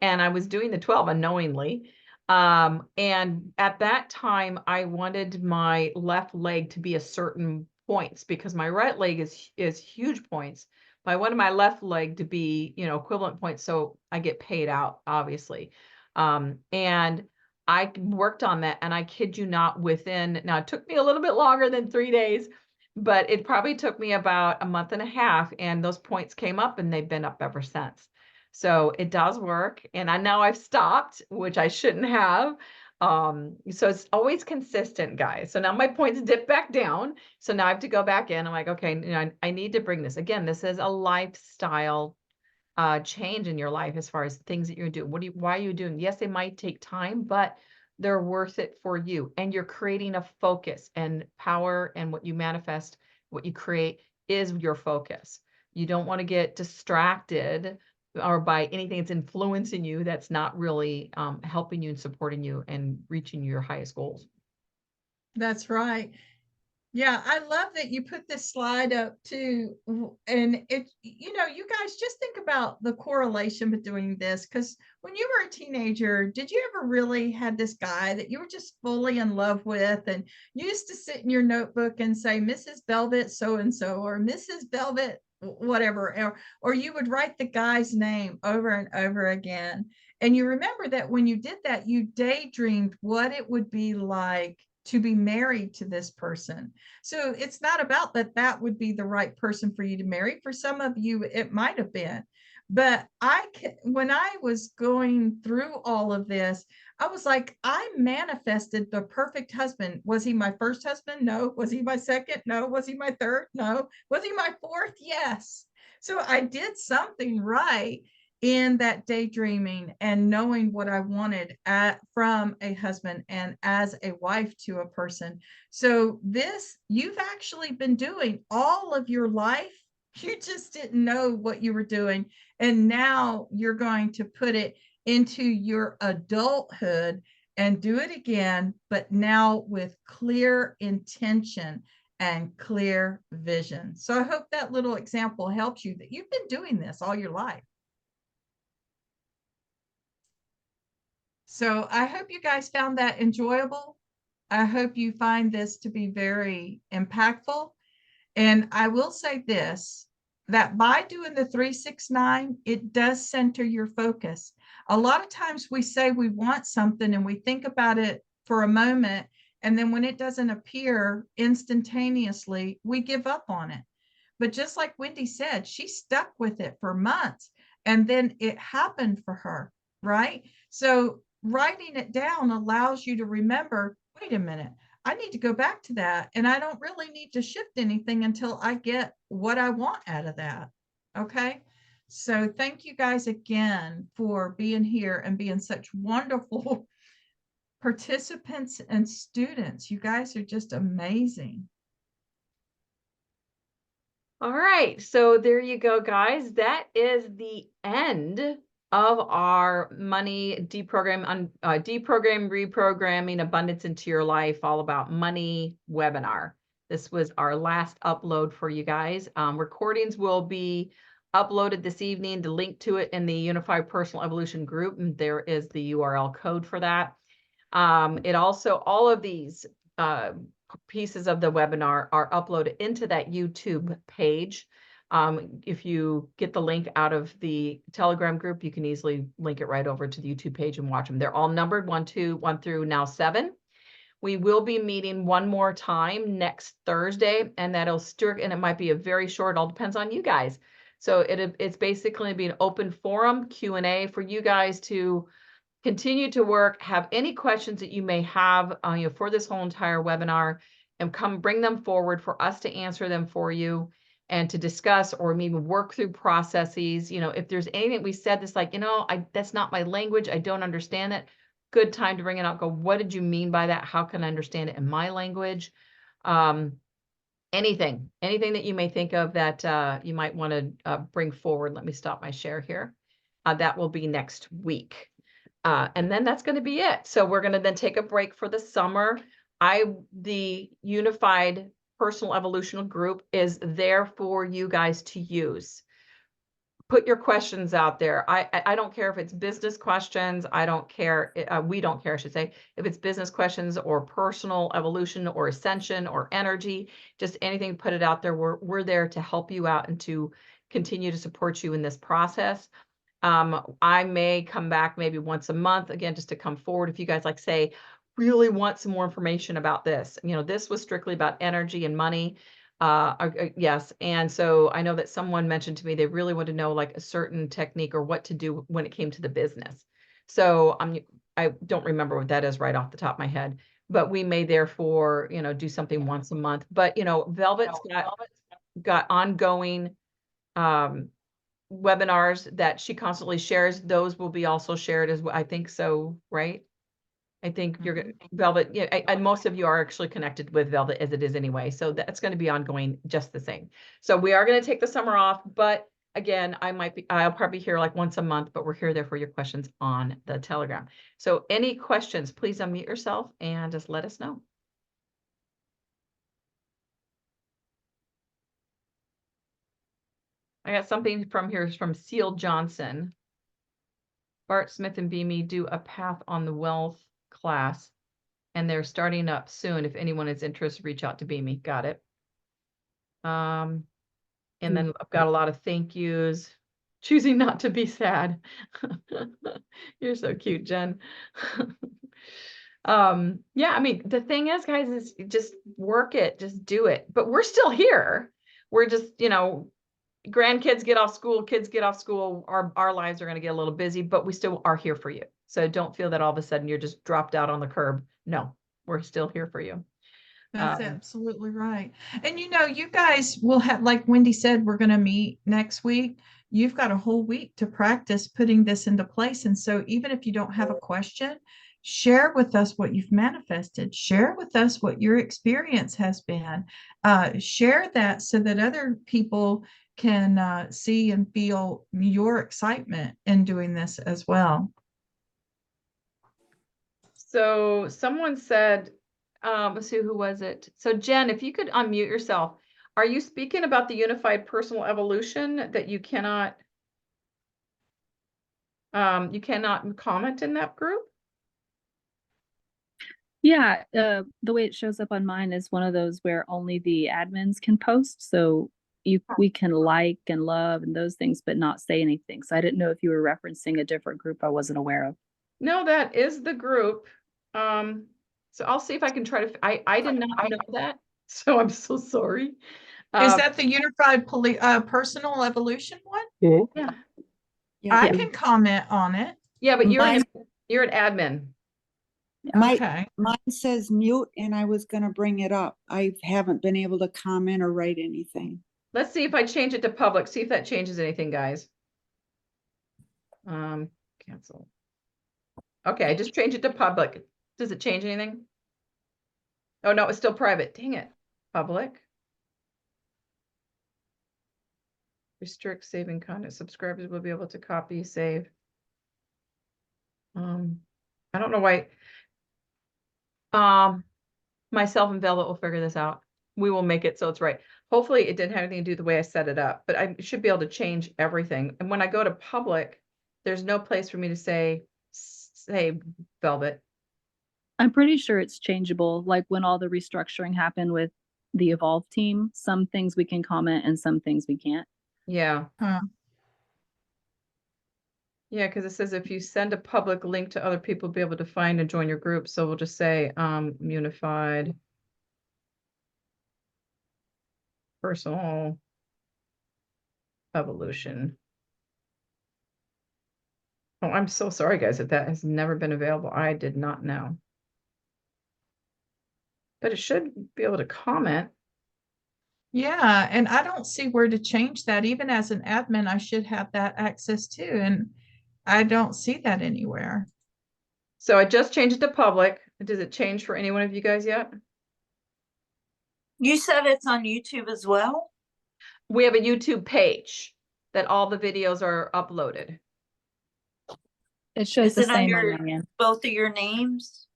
and I was doing the 12 unknowingly. And at that time, I wanted my left leg to be a certain points because my right leg is huge points. But I wanted my left leg to be, you know, equivalent points, so I get paid out, obviously. And I worked on that, and I kid you not, within, now it took me a little bit longer than 3 days, but it probably took me about a month and a half, and those points came up, and they've been up ever since. So it does work. And I know I've stopped, which I shouldn't have. So it's always consistent, guys. So now my points dip back down. So now I have to go back in. I'm like, okay, you know, I need to bring this. Again, this is a lifestyle change in your life as far as things that you're doing. Why are you doing? Yes, they might take time, but they're worth it for you. And you're creating a focus, and power, and what you manifest, what you create is your focus. You don't want to get distracted or by anything that's influencing you that's not really helping you and supporting you and reaching your highest goals. That's right. Yeah, I love that you put this slide up too. And it, you know, you guys just think about the correlation between this, because when you were a teenager, did you ever really had this guy that you were just fully in love with, and you used to sit in your notebook and say, Mrs. Velvet so-and-so, or Mrs. Velvet whatever, or you would write the guy's name over and over again. And you remember that when you did that, you daydreamed what it would be like to be married to this person. So it's not about that would be the right person for you to marry. For some of you, it might have been. But when I was going through all of this, I was like, I manifested the perfect husband. Was he my first husband? No. Was he my second? No. Was he my third? No. Was he my fourth? Yes. So I did something right in that daydreaming and knowing what I wanted from a husband and as a wife to a person. So this you've actually been doing all of your life. You just didn't know what you were doing. And now you're going to put it into your adulthood and do it again, but now with clear intention and clear vision. So I hope that little example helps you, that you've been doing this all your life. So I hope you guys found that enjoyable. I hope you find this to be very impactful. And I will say this, that by doing the 3-6-9, it does center your focus. A lot of times we say we want something and we think about it for a moment, And then when it doesn't appear instantaneously, we give up on it. But just like Wendy said, she stuck with it for months and then it happened for her, right? So writing it down allows you to remember, wait a minute, I need to go back to that. And I don't really need to shift anything until I get what I want out of that. Okay. So thank you guys again for being here and being such wonderful participants and students. You guys are just amazing. All right, so there you go, guys. That is the end of our money deprogram, reprogramming abundance into your life, all about money webinar. This was our last upload for you guys. Recordings will be uploaded this evening. The link to it in the Unified Personal Evolution group, and there is the URL code for that. It also, all of these pieces of the webinar are uploaded into that YouTube page. If you get the link out of the Telegram group, you can easily link it right over to the YouTube page and watch them. They're all numbered 1 through now 7. We will be meeting one more time next Thursday, and that'll stir, and it might be a very short, all depends on you guys. So it's basically be an open forum Q&A for you guys to continue to work, have any questions that you may have for this whole entire webinar, and come bring them forward for us to answer them for you and to discuss or maybe work through processes. If there's anything we said that's like, that's not my language, I don't understand it, good time to bring it out. Go, what did you mean by that? How can I understand it in my language? Anything that you may think of that you might want to bring forward. Let me stop my share here. That will be next week. And then that's going to be it. So we're going to then take a break for the summer. The Unified Personal Evolutional Group is there for you guys to use. Put your questions out there. I don't care if it's business questions. I don't care. We don't care, I should say, if it's business questions or personal evolution or ascension or energy, just anything, put it out there. We're there to help you out and to continue to support you in this process. I may come back maybe once a month, again, just to come forward. If you guys say, really want some more information about this, this was strictly about energy and money. Yes. And so I know that someone mentioned to me, they really want to know a certain technique or what to do when it came to the business. So I don't remember what that is right off the top of my head, but we may therefore, do something once a month. But, Velvet's got ongoing, webinars that she constantly shares. Those will be also shared as well. I think so, right? I think you're Velvet. Yeah, and most of you are actually connected with Velvet as it is anyway. So that's going to be ongoing just the same. So we are going to take the summer off, but again, I'll probably be here once a month, but we're there for your questions on the Telegram. So any questions, please unmute yourself and just let us know. I got something from here from Seal Johnson. Bart Smith and Beamy do a path on the wealth class, and they're starting up soon. If anyone is interested, reach out to Beamy. Got it. And then I've got a lot of thank yous. Choosing not to be sad. You're so cute, Jen. Yeah, I mean, the thing is, guys, is just work it, just do it. But we're still here. We're just, grandkids get off school, kids get off school, our lives are going to get a little busy, but we still are here for you. So don't feel that all of a sudden you're just dropped out on the curb. No, we're still here for you. That's absolutely right. And you guys will have, like Wendy said, we're going to meet next week. You've got a whole week to practice putting this into place. And so even if you don't have a question, share with us what you've manifested. Share with us what your experience has been. Share that so that other people can see and feel your excitement in doing this as well. So someone said, let's see, who was it? So Jen, if you could unmute yourself, are you speaking about the Unified Personal Evolution that you cannot comment in that group? Yeah, the way it shows up on mine is one of those where only the admins can post. So we can like and love and those things, but not say anything. So I didn't know if you were referencing a different group I wasn't aware of. No, that is the group. So I'll see if I can try to, I did not know that, so I'm so sorry. Is that the unified personal evolution one? Yeah. Yeah, I Yeah. can comment on it. yeah, but Mine- you're an admin. My, Okay. mine says mute and I was gonna bring it up. I haven't been able to comment or write anything. Let's see if I change it to public, see if that changes anything, guys. Cancel. Okay, I just changed it to public. Does it change anything? Oh, no, it's still private. Dang it. Public. Restrict saving content. Subscribers will be able to copy, save. I don't know why. Myself and Velvet will figure this out. We will make it so it's right. Hopefully it didn't have anything to do with the way I set it up, but I should be able to change everything. And when I go to public, there's no place for me to say Velvet. I'm pretty sure it's changeable. Like when all the restructuring happened with the Evolve team, some things we can comment and some things we can't. Yeah. Huh. Yeah, because it says if you send a public link to other people, be able to find and join your group. So we'll just say unified personal evolution. Oh, I'm so sorry, guys, that has never been available. I did not know. But it should be able to comment. Yeah, and I don't see where to change that. Even as an admin, I should have that access too. And I don't see that anywhere. So I just changed it to public. Does it change for any one of you guys yet? You said it's on YouTube as well? We have a YouTube page that all the videos are uploaded. It shows Is the it same under on my end. both of your names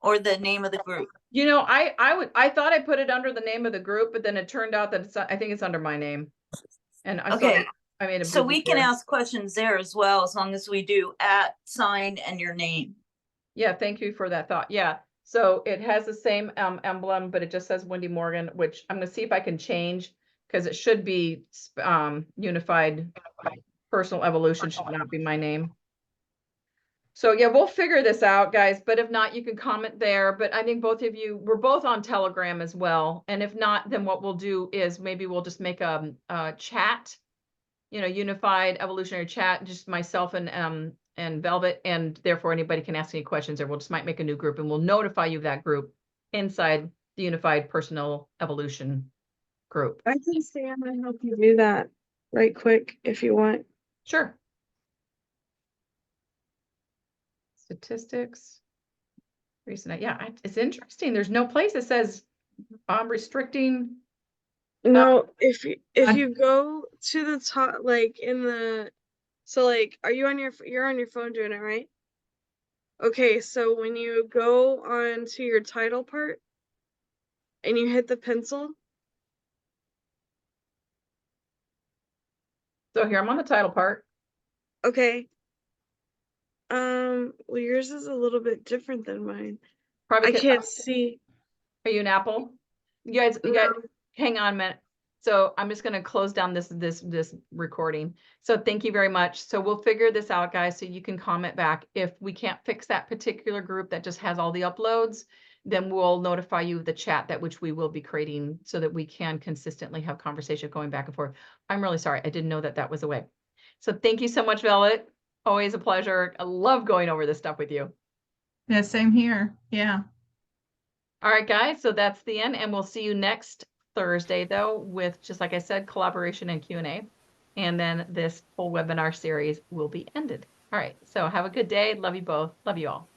or the name of the group? You know, I thought I put it under the name of the group, but then it turned out that I think it's under my name. And I Okay. I made a So we can error. ask questions there as well, as long as we do @ and your name. Yeah, thank you for that thought. Yeah. So it has the same emblem, but it just says Wendy Morgan, which I'm gonna see if I can change because it should be unified personal evolution should not be my name. So yeah, we'll figure this out, guys, but if not, you can comment there. But I think both of you, we're both on Telegram as well. And if not, then what we'll do is maybe we'll just make a chat, unified evolutionary chat, just myself and Velvet, and therefore anybody can ask any questions, or we'll just might make a new group and we'll notify you of that group inside the unified personal evolution group. I can stay on and help you do that right quick if you want. Sure. Statistics. Recent, yeah, it's interesting. There's no place that says restricting. No, if I'm- you go to the top, like in the, so like, are you on you're on your phone doing it, right? Okay, so when you go on to your title part and you hit the pencil, So here I'm on the title part. okay. Well, yours is a little bit different than mine. Probably I 'cause- can't see. Are you an Apple? You guys, hang on a minute. So I'm just going to close down this recording. So thank you very much. So we'll figure this out, guys, so you can comment back. If we can't fix that particular group that just has all the uploads, then we'll notify you of the chat that which we will be creating so that we can consistently have conversation going back and forth. I'm really sorry. I didn't know that was the way. So thank you so much, Velvet. Always a pleasure. I love going over this stuff with you. Yeah, same here. Yeah. All right, guys, so that's the end, and we'll see you next Thursday, though, with, just like I said, collaboration and Q&A. And then this whole webinar series will be ended. All right, so have a good day. Love you both. Love you all.